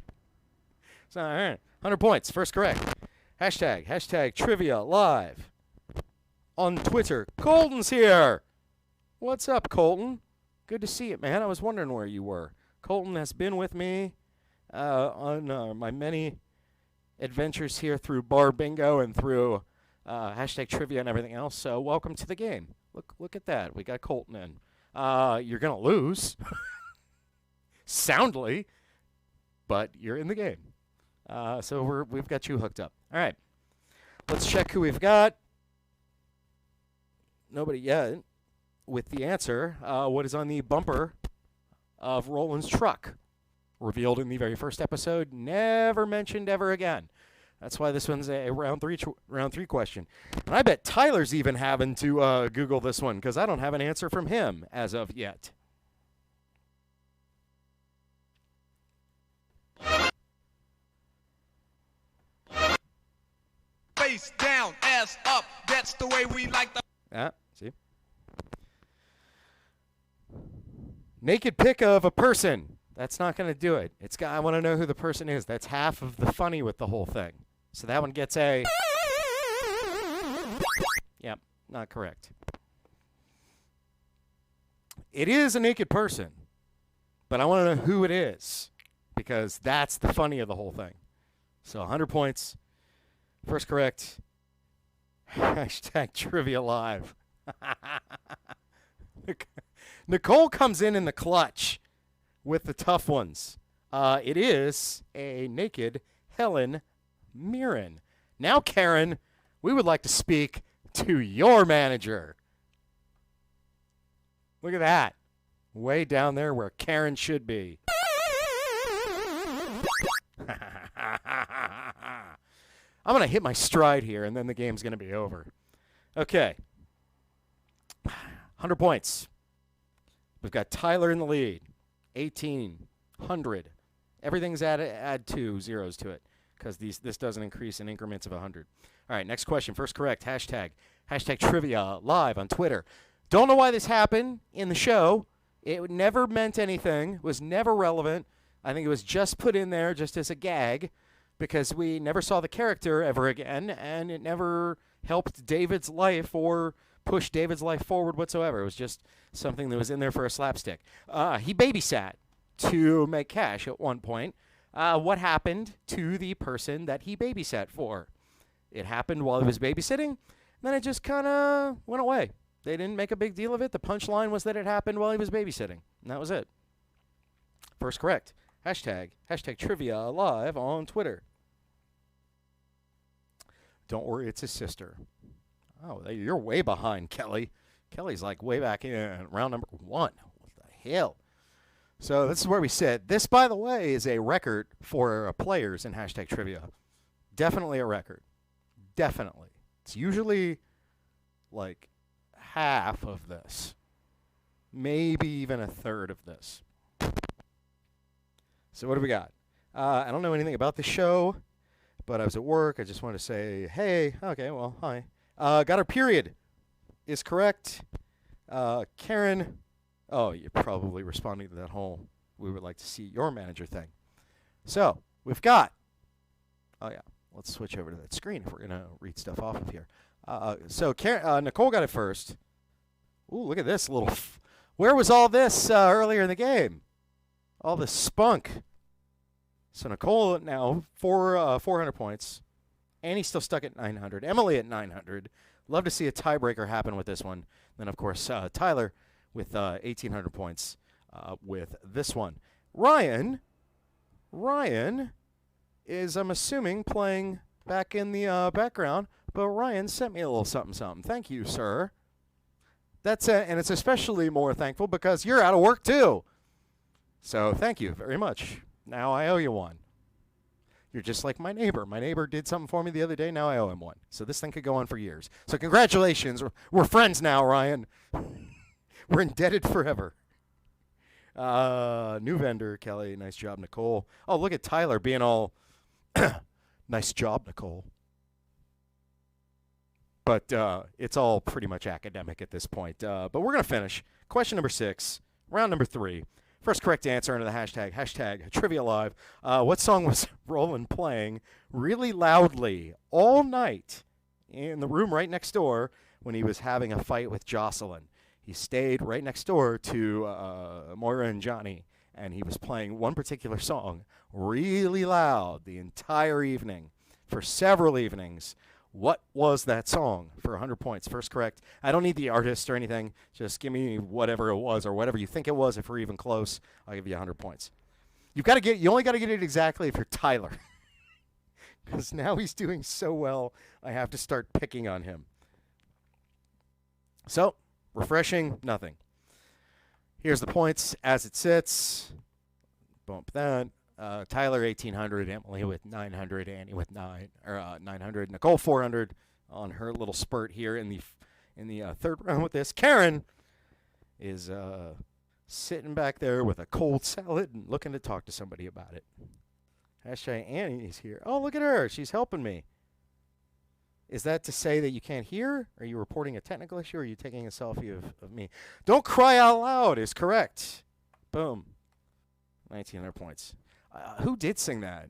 So, all right, 100 points. First correct. Hashtag trivia live on Twitter. Colton's here. What's up, Colton? Good to see you, man. I was wondering where you were. Colton has been with me on my many adventures here through Bar Bingo and through hashtag trivia and everything else. So welcome to the game. Look at that. We got Colton in. You're going to lose soundly, but you're in the game. So we've got you hooked up. All right. Let's check who we've got. Nobody yet with the answer. What is on the bumper of Roland's truck? Revealed in the very first episode, never mentioned ever again. That's why this one's a round three question. And I bet Tyler's even having to Google this one because I don't have an answer from him as of yet. Face down, ass up. That's the way we like the. See? Naked pic of a person. That's not going to do it. I want to know who the person is. That's half of the funny with the whole thing. So that one gets a... Yep, not correct. It is a naked person, but I want to know who it is because that's the funny of the whole thing. So 100 points. First correct. Hashtag trivia live. Nicole comes in the clutch with the tough ones. It is a naked Helen Mirren. Now, Karen, we would like to speak to your manager. Look at that. Way down there where Karen should be. I'm going to hit my stride here, and then the game's going to be over. Okay. 100 points. We've got Tyler in the lead. 1,800. Everything's add 2 zeros to it because this doesn't increase in increments of 100. All right, next question. First correct. Hashtag trivia live on Twitter. Don't know why this happened in the show. It never meant anything. Was never relevant. I think it was just put in there just as a gag because we never saw the character ever again, and it never helped David's life or pushed David's life forward whatsoever. It was just something that was in there for a slapstick. He babysat to make cash at one point. What happened to the person that he babysat for? It happened while he was babysitting, then it just kind of went away. They didn't make a big deal of it. The punchline was that it happened while he was babysitting, and that was it. First correct. Hashtag trivia live on Twitter. Don't worry, it's his sister. Oh, you're way behind, Kelly. Kelly's like way back in round number 1. What the hell? So this is where we sit. This, by the way, is a record for players in hashtag trivia. Definitely a record. Definitely. It's usually like half of this. maybe even a third of this. So what do we got? I don't know anything about the show, but I was at work. I just wanted to say, hey, okay, well, hi. Got her period is correct. Karen, oh, you're probably responding to that whole we would like to see your manager thing. So we've got, oh, yeah, let's switch over to that screen if we're going to read stuff off of here. So Karen, Nicole got it first. Ooh, look at this little. Where was all this earlier in the game? All this spunk. So Nicole now 400 points. Annie's still stuck at 900. Emily at 900. Love to see a tiebreaker happen with this one. Then, of course, Tyler with 1,800 points with this one. Ryan is, I'm assuming, playing back in the background. But Ryan sent me a little something. Thank you, sir. That's and it's especially more thankful because you're out of work, too. So thank you very much. Now I owe you one. You're just like my neighbor. My neighbor did something for me the other day. Now I owe him one. So this thing could go on for years. So congratulations. We're friends now, Ryan. We're indebted forever. New vendor, Kelly. Nice job, Nicole. Oh, look at Tyler being all, nice job, Nicole. But it's all pretty much academic at this point. But we're going to finish. Question number 6, round number 3. First correct answer under the hashtag Trivia Live. What song was Roland playing really loudly all night in the room right next door when he was having a fight with Jocelyn? He stayed right next door to Moira and Johnny, and he was playing one particular song really loud the entire evening for several evenings. What was that song for 100 points? First correct. I don't need the artist or anything. Just give me whatever it was or whatever you think it was. If we're even close, I'll give you 100 points. You only got to get it exactly if you're Tyler. Because now he's doing so well, I have to start picking on him. So, refreshing, nothing. Here's the points as it sits. Bump that. Tyler 1,800, Emily with 900, Annie with 900, Nicole 400 on her little spurt here in the third round with this. Karen is sitting back there with a cold salad and looking to talk to somebody about it. Hashtag Annie's here. Oh, look at her. She's helping me. Is that to say that you can't hear? Are you reporting a technical issue or are you taking a selfie of me? Don't cry out loud is correct. Boom. 1,900 points. Who did sing that?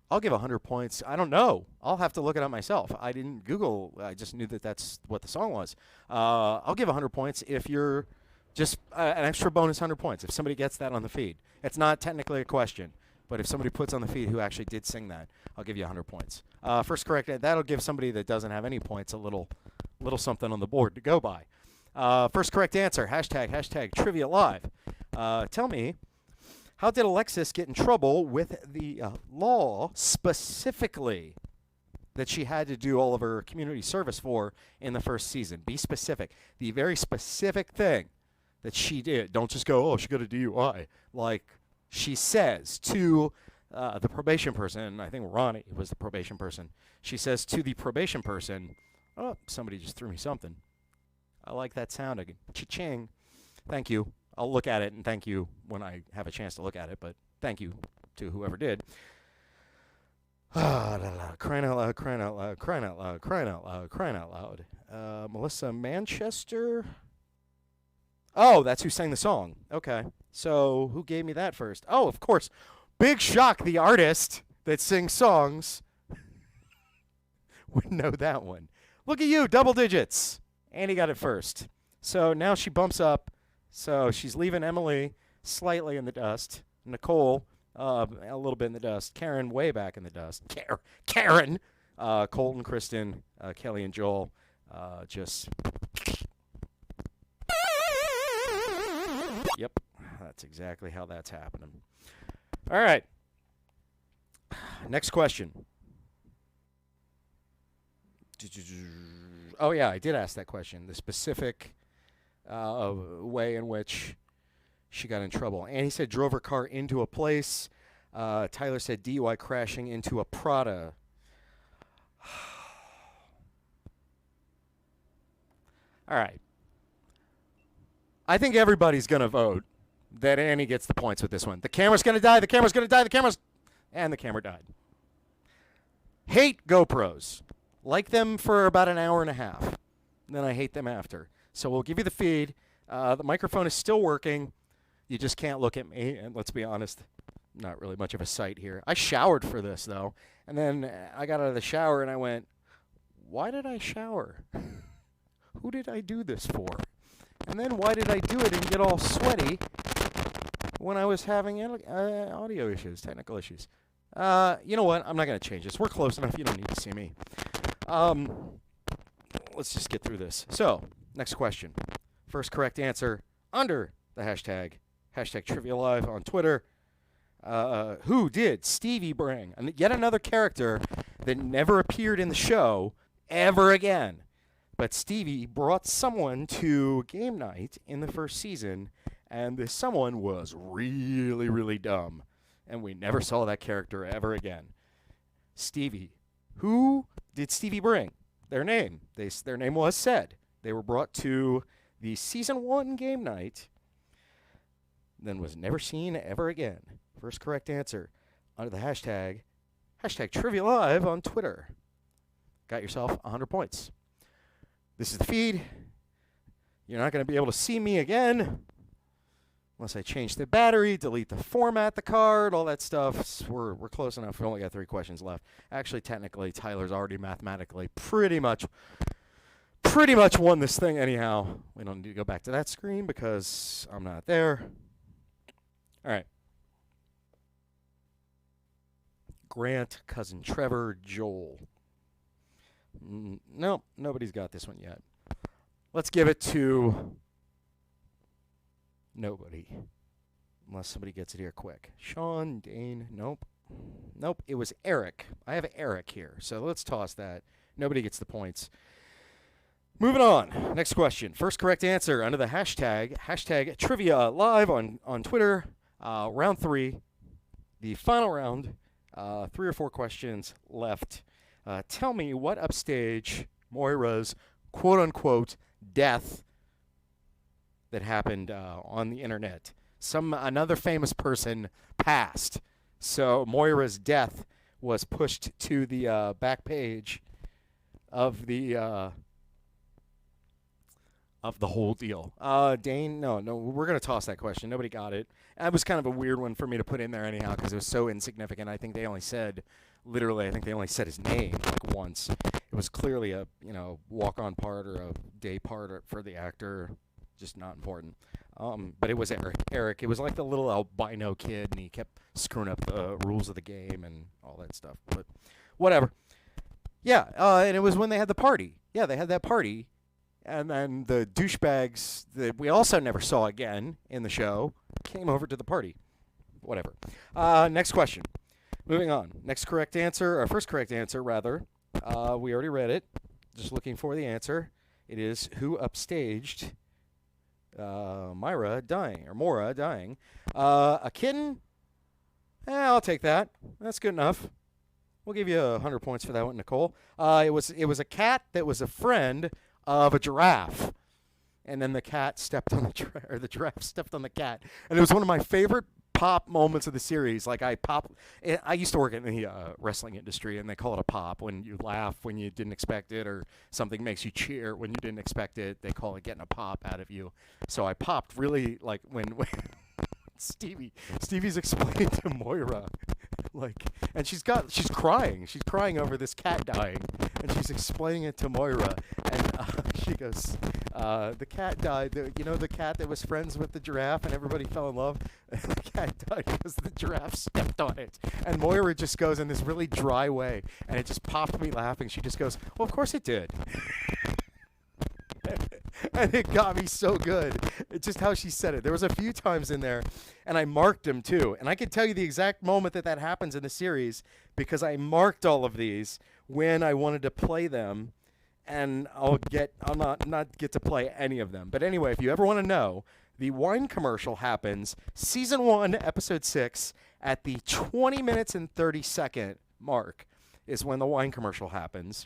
I'll give 100 points. I don't know. I'll have to look it up myself. I didn't Google. I just knew that that's what the song was. I'll give 100 points if you're just an extra bonus 100 points if somebody gets that on the feed. It's not technically a question, but if somebody puts on the feed who actually did sing that, I'll give you 100 points. First correct. That'll give somebody that doesn't have any points a little something on the board to go by. First correct answer. Hashtag Trivia Live. Tell me, how did Alexis get in trouble with the law specifically that she had to do all of her community service for in the first season? Be specific. The very specific thing that she did. Don't just go, oh, she got a DUI. Like she says to the probation person, I think Ronnie was the probation person. She says to the probation person, oh, somebody just threw me something. I like that sound again. Cha-ching. Thank you. I'll look at it and thank you when I have a chance to look at it, but thank you to whoever did. Crying out loud, crying out loud, crying out loud, crying out loud, crying out loud. Melissa Manchester. Oh, that's who sang the song. Okay. So who gave me that first? Oh, of course. Big Shock, the artist that sings songs, would know that one. Look at you, double digits. Annie got it first. So now she bumps up. So she's leaving Emily slightly in the dust. Nicole, a little bit in the dust. Karen, way back in the dust. Karen. Colton, Kristen, Kelly, and Joel just... Yep, that's exactly how that's happening. All right. Next question. Oh, yeah, I did ask that question. The specific... way in which she got in trouble. Annie said drove her car into a place. Tyler said DUI crashing into a Prada. All right. I think everybody's going to vote that Annie gets the points with this one. The camera's going to die. The camera's going to die. And the camera died. Hate GoPros. Like them for about an hour and a half. Then I hate them after. So we'll give you the feed. The microphone is still working. You just can't look at me. And let's be honest, not really much of a sight here. I showered for this, though. And then I got out of the shower and I went, why did I shower? Who did I do this for? And then why did I do it and get all sweaty when I was having audio issues, technical issues? You know what? I'm not going to change this. We're close enough. You don't need to see me. Let's just get through this. So, next question. First correct answer under the hashtag Trivia Live on Twitter. Who did Stevie bring? And yet another character that never appeared in the show ever again. But Stevie brought someone to game night in the first season, and this someone was really, really dumb. And we never saw that character ever again. Stevie. Who did Stevie bring? Their name. Their name was said. They were brought to the season 1 game night, then was never seen ever again. First correct answer under the hashtag Trivia Live on Twitter. Got yourself 100 points. This is the feed. You're not going to be able to see me again unless I change the battery, delete the format, the card, all that stuff. We're close enough. We only got 3 questions left. Actually, technically, Tyler's already mathematically pretty much won this thing anyhow. We don't need to go back to that screen because I'm not there. All right. Grant, Cousin Trevor, Joel. No, nobody's got this one yet. Let's give it to nobody. Unless somebody gets it here quick. Sean, Dane, nope. Nope, it was Eric. I have Eric here, so let's toss that. Nobody gets the points. Moving on. Next question. First correct answer under the hashtag Trivia Live on Twitter. Round 3. The final round. 3 or 4 questions left. Tell me what upstage Moira's quote-unquote death that happened on the internet. Another famous person passed. So Moira's death was pushed to the back page of the whole deal. Dane, no, we're going to toss that question. Nobody got it. That was kind of a weird one for me to put in there anyhow because it was so insignificant. I think they only said his name like once. It was clearly a, walk-on part or a day part for the actor. Just not important. But it was Eric. It was like the little albino kid, and he kept screwing up the rules of the game and all that stuff. But whatever. Yeah, and it was when they had the party. Yeah, they had that party. And then the douchebags that we also never saw again in the show came over to the party. Whatever. Next question. Moving on. First correct answer, rather. We already read it. Just looking for the answer. It is who upstaged Mora dying. A kitten? I'll take that. That's good enough. We'll give you 100 points for that one, Nicole. It was a cat that was a friend of a giraffe. And then the cat stepped on the giraffe stepped on the cat. And it was one of my favorite pop moments of the series. Like I used to work in the wrestling industry, and they call it a pop when you laugh when you didn't expect it, or something makes you cheer when you didn't expect it. They call it getting a pop out of you. So I popped really like when Stevie's explained to Moira, and she's crying over this cat dying, and she's explaining it to Moira, and she goes, the cat died, the cat that was friends with the giraffe and everybody fell in love, the cat died because the giraffe stepped on it, and Moira just goes in this really dry way, and it just popped me laughing. She just goes, well, of course it did. And it got me so good. It's just how she said it. There was a few times in there, and I marked them too. And I can tell you the exact moment that happens in the series because I marked all of these when I wanted to play them, and I'll not get to play any of them. But anyway, if you ever want to know, the wine commercial happens season 1, episode 6, at the 20 minutes and 30-second mark. Is when the wine commercial happens.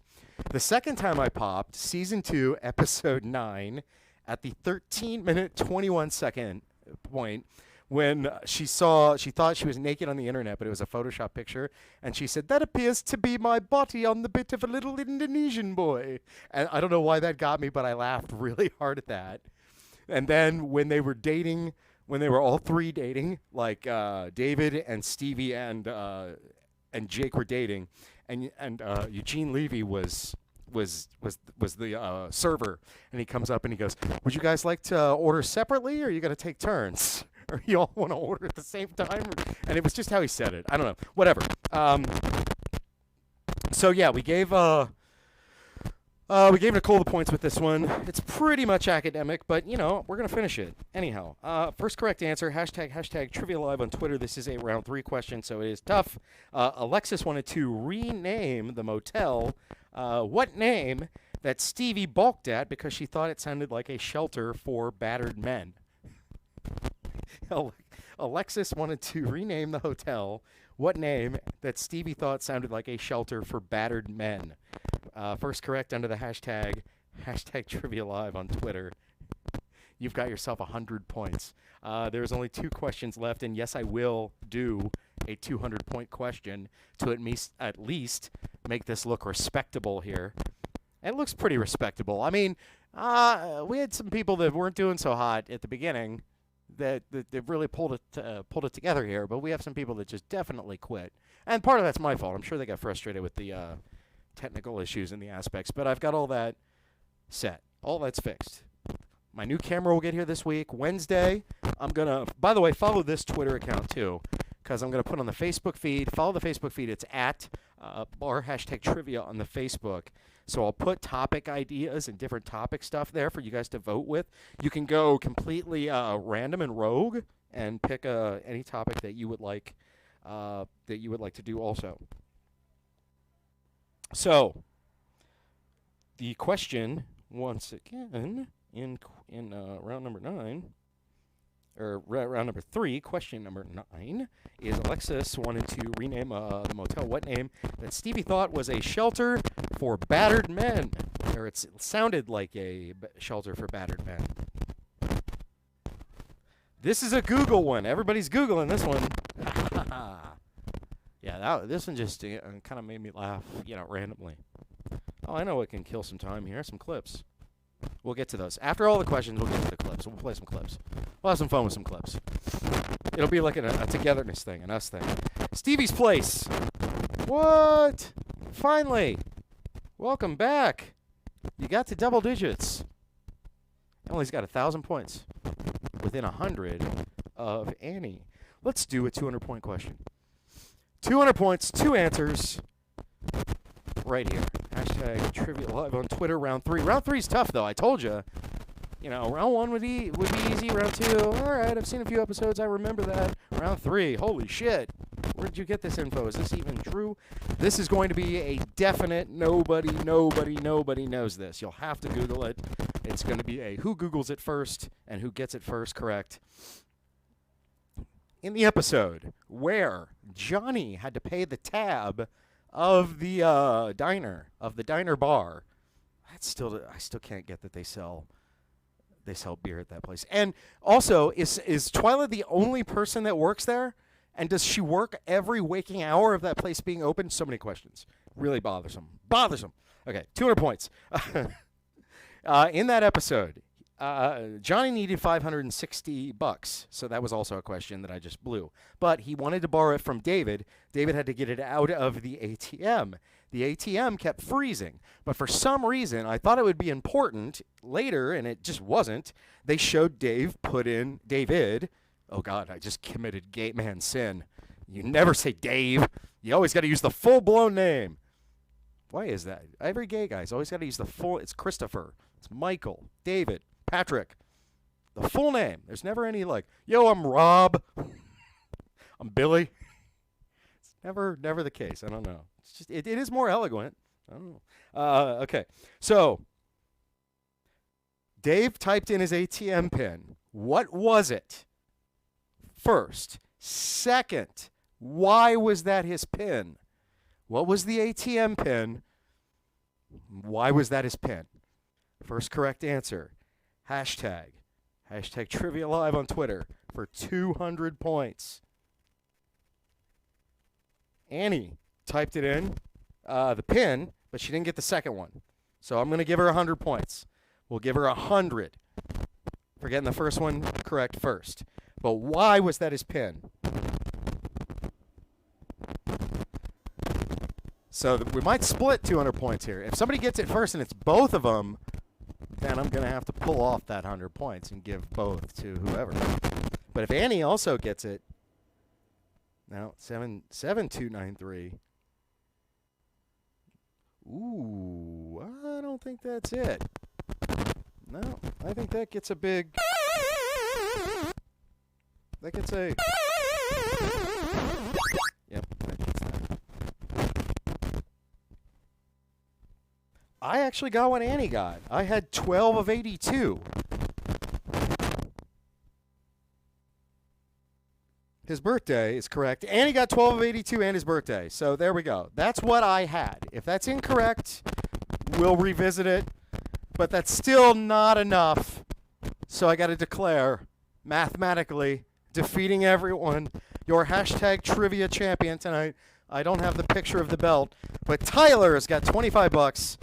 The second time I popped, season 2, episode 9, at the 13-minute, 21-second point when she thought she was naked on the internet, but it was a Photoshop picture, and she said, "That appears to be my body on the bit of a little Indonesian boy." And I don't know why that got me, but I laughed really hard at that. And then when they were dating, when they were all three dating, like David and Stevie and Jake were dating, and Eugene Levy was the server, and he comes up and he goes, "Would you guys like to order separately, or are you going to take turns? Or you all want to order at the same time?" And it was just how he said it. I don't know. Whatever. So yeah, we gave Nicole the points with this one. It's pretty much academic, but we're gonna finish it anyhow. First correct answer: hashtag Trivia Live on Twitter. This is a round 3 question, so it is tough. Alexis wanted to rename the motel. What name that Stevie balked at because she thought it sounded like a shelter for battered men? Alexis wanted to rename the hotel. What name that Stevie thought sounded like a shelter for battered men? First correct under the hashtag Trivia Live on Twitter. You've got yourself 100 points. There's only 2 questions left, and yes, I will do a 200-point question to at least make this look respectable here. It looks pretty respectable. I mean, we had some people that weren't doing so hot at the beginning that really pulled it together here, but we have some people that just definitely quit. And part of that's my fault. I'm sure they got frustrated with the technical issues and the aspects, but I've got all that set. All that's fixed. My new camera will get here this week. Wednesday, I'm going to, by the way, follow this Twitter account too, because I'm going to put on the Facebook feed. Follow the Facebook feed. It's at bar hashtag trivia on the Facebook. So I'll put topic ideas and different topic stuff there for you guys to vote with. You can go completely random and rogue and pick any topic that you would like to do also. So the question once again in round number 9. Or round number 3, question number 9, is Alexis wanted to rename the motel. What name that Stevie thought was a shelter for battered men? Or it sounded like a shelter for battered men. This is a Google one. Everybody's Googling this one. Yeah, this one just kind of made me laugh, randomly. Oh, I know what can kill some time here. Some clips. We'll get to those. After all the questions, we'll get to the clips. We'll play some clips. We'll have some fun with some clips. It'll be like a togetherness thing, an us thing. Stevie's Place. What? Finally. Welcome back. You got to double digits. Emily's got 1,000 points. Within 100 of Annie. Let's do a 200-point question. 200 points, 2 answers. Right here. Hashtag Trivia Live on Twitter, round 3. Round 3 is tough, though. I told you. Round 1 would be easy. Round 2, all right, I've seen a few episodes. I remember that. Round 3, holy shit. Where did you get this info? Is this even true? This is going to be a definite nobody knows this. You'll have to Google it. It's going to be a who Googles it first and who gets it first correct. In the episode where Johnny had to pay the tab of the diner bar, I still can't get that they sell beer at that place. And also, is Twyla the only person that works there? And does she work every waking hour of that place being open? So many questions. Really bothersome. Okay, 200 points. In that episode, Johnny needed $560, so that was also a question that I just blew. But he wanted to borrow it from David. David had to get it out of the ATM. The ATM kept freezing, but for some reason, I thought it would be important later, and it just wasn't. They showed David. Oh God, I just committed gay man sin. You never say Dave. You always got to use the full-blown name. Why is that? Every gay guy's always got to use the full. It's Christopher. It's Michael. David. Patrick. The full name. There's never any yo, I'm Rob. I'm Billy. It's never the case. I don't know. It's just it is more eloquent. I don't know. Okay. So Dave typed in his ATM pin. What was it? First. Second, why was that his pin? What was the ATM pin? Why was that his pin? First correct answer. Hashtag Trivia Live on Twitter for 200 points. Annie typed it in, the pin, but she didn't get the second one. So I'm going to give her 100 points. We'll give her 100 for getting the first one correct first. But why was that his pin? So we might split 200 points here. If somebody gets it first and it's both of them, then I'm going to have to pull off that 100 points and give both to whoever. But if Annie also gets it, now 77293. Ooh, I don't think that's it. No, I think that gets a big... That gets a... Yep, that gets that. I actually got what Annie got. I had 12 of 82. His birthday is correct. Annie got 12 of 82 and his birthday. So there we go. That's what I had. If that's incorrect, we'll revisit it. But that's still not enough. So I got to declare, mathematically, defeating everyone, your hashtag trivia champion tonight. I don't have the picture of the belt, but Tyler has got 25 bucks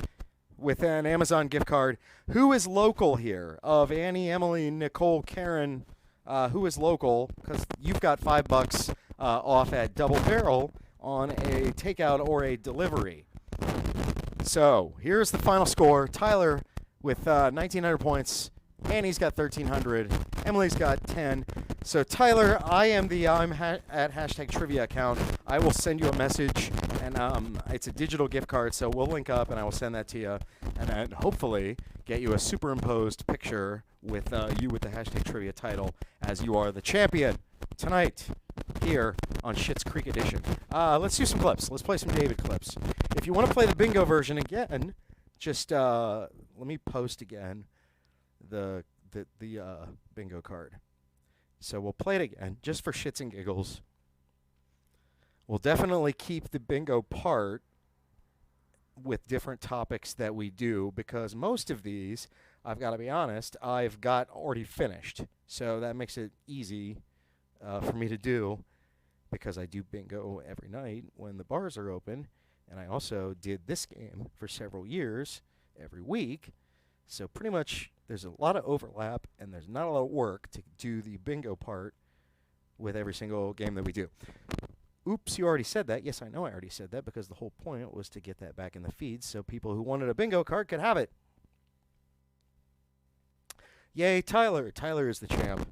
with an Amazon gift card. Who is local here? Of Annie, Emily, Nicole, Karen, who is local? Because you've got $5 off at Double Barrel on a takeout or a delivery. So here's the final score. Tyler with 1,900 points. Annie's got 1,300. Emily's got 10. So Tyler, I am the at hashtag trivia account. I will send you a message, and it's a digital gift card, so we'll link up, and I will send that to you, and then hopefully get you a superimposed picture with you with the hashtag trivia title as you are the champion tonight here on Schitt's Creek Edition. Let's do some clips. Let's play some David clips. If you want to play the bingo version again, just let me post again the bingo card. So we'll play it again, just for shits and giggles. We'll definitely keep the bingo part with different topics that we do, because most of these, I've got to be honest, I've got already finished. So that makes it easy for me to do, because I do bingo every night when the bars are open. And I also did this game for several years, every week. So pretty much there's a lot of overlap, and there's not a lot of work to do the bingo part with every single game that we do. Oops, you already said that. Yes, I know I already said that, because the whole point was to get that back in the feed so people who wanted a bingo card could have it. Yay, Tyler. Tyler is the champ.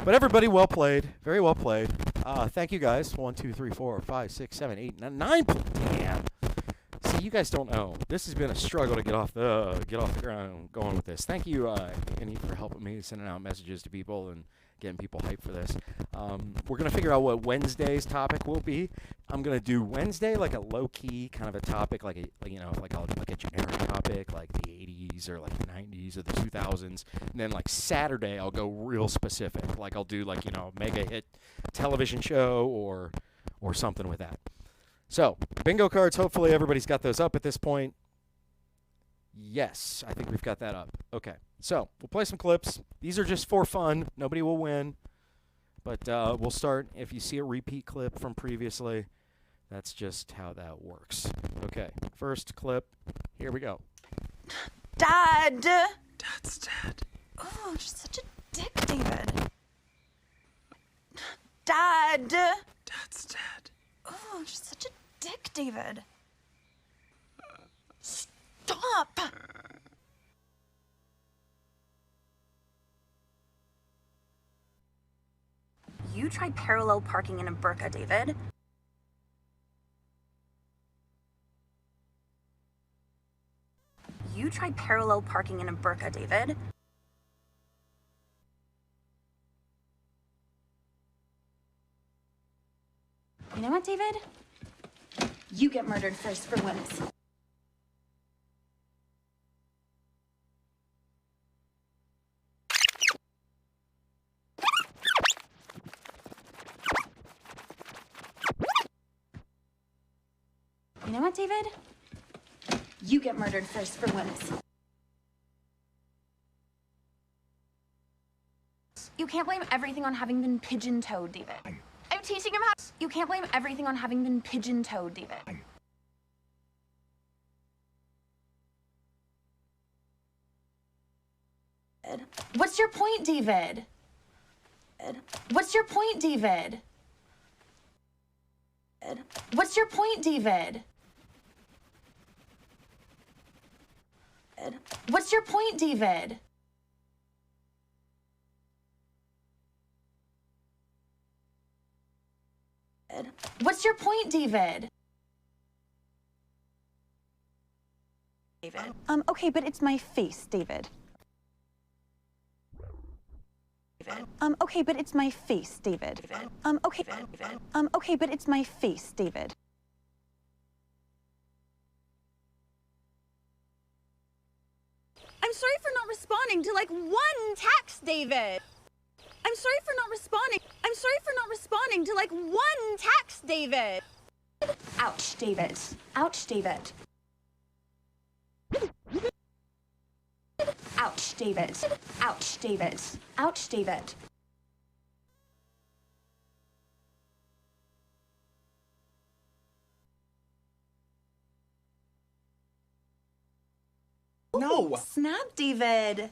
But everybody, well played. Very well played. Thank you, guys. 1, 2, 3, 4, 5, 6, 7, 8, 9. Damn. See, you guys don't know. This has been a struggle to get off the ground going with this. Thank you, Annie, for helping me sending out messages to people and getting people hyped for this. We're going to figure out what Wednesday's topic will be. I'm going to do Wednesday like a low-key kind of a topic, like a generic topic, like the 80s or like the 90s or the 2000s. And then like Saturday, I'll go real specific. Like I'll do like, mega hit television show or something with that. So, bingo cards, hopefully everybody's got those up at this point. Yes, I think we've got that up. Okay, so we'll play some clips. These are just for fun. Nobody will win. But we'll start. If you see a repeat clip from previously, that's just how that works. Okay, first clip. Here we go. Dad! Dad's dead. Oh, you're such a dick, David. Dad! Dad's dead. Oh, you're such a dick, David. Stop! You tried parallel parking in a burqa, David. You tried parallel parking in a burqa, David. You know what, David? You get murdered first for once. You know what, David? You get murdered first for once. You can't blame everything on having been pigeon-toed, David. I'm teaching him how. You can't blame everything on having been pigeon-toed, David. What's your point, David? What's your point, David? What's your point, David? What's your point, David? What's your point, David? Okay, but it's my face, David. Okay, but it's my face, David. Okay. Okay, but it's my face, David. I'm sorry for not responding to like one text, David. I'm sorry for not responding. I'm sorry for not responding to like one text, David. Ouch, David. Ouch, David. Ouch, David. Ouch, David. Ouch, David. No. Snap, David.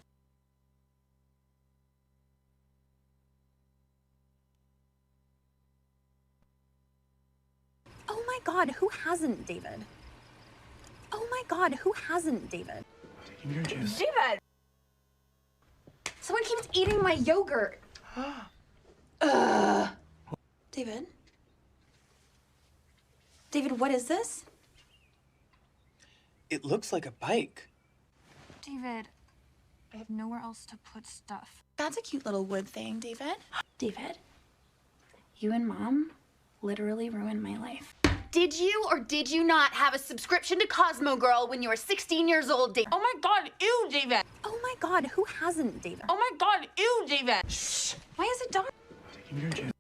Oh my God, who hasn't, David? Oh my God, who hasn't, David? Taking your juice. David! Someone keeps eating my yogurt. David? David, what is this? It looks like a bike. David, I have nowhere else to put stuff. That's a cute little wood thing, David. David, you and Mom literally ruined my life. Did you or did you not have a subscription to Cosmo Girl when you were 16 years old, David? Oh my God, ew, David! Oh my God, who hasn't, David? Oh my God, ew, David! Shh! Why is it dark? Taking your juice.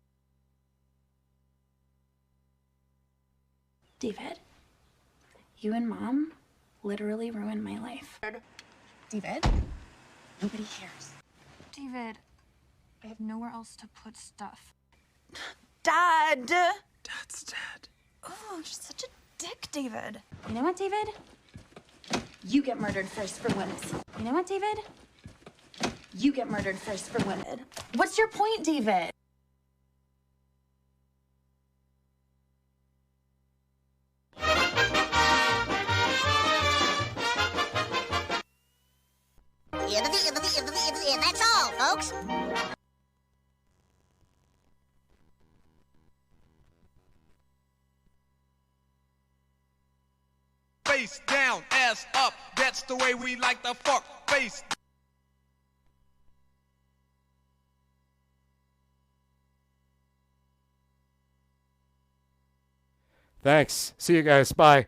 David, you and Mom literally ruined my life. David, nobody cares. David, I have nowhere else to put stuff. Dad! Dad's dead. Oh, you're such a dick, David. You know what, David? You get murdered first for once. You know what, David? You get murdered first for once. What's your point, David? That's all, folks. Face down, ass up. That's the way we like to fuck. Face. Thanks. See you guys. Bye.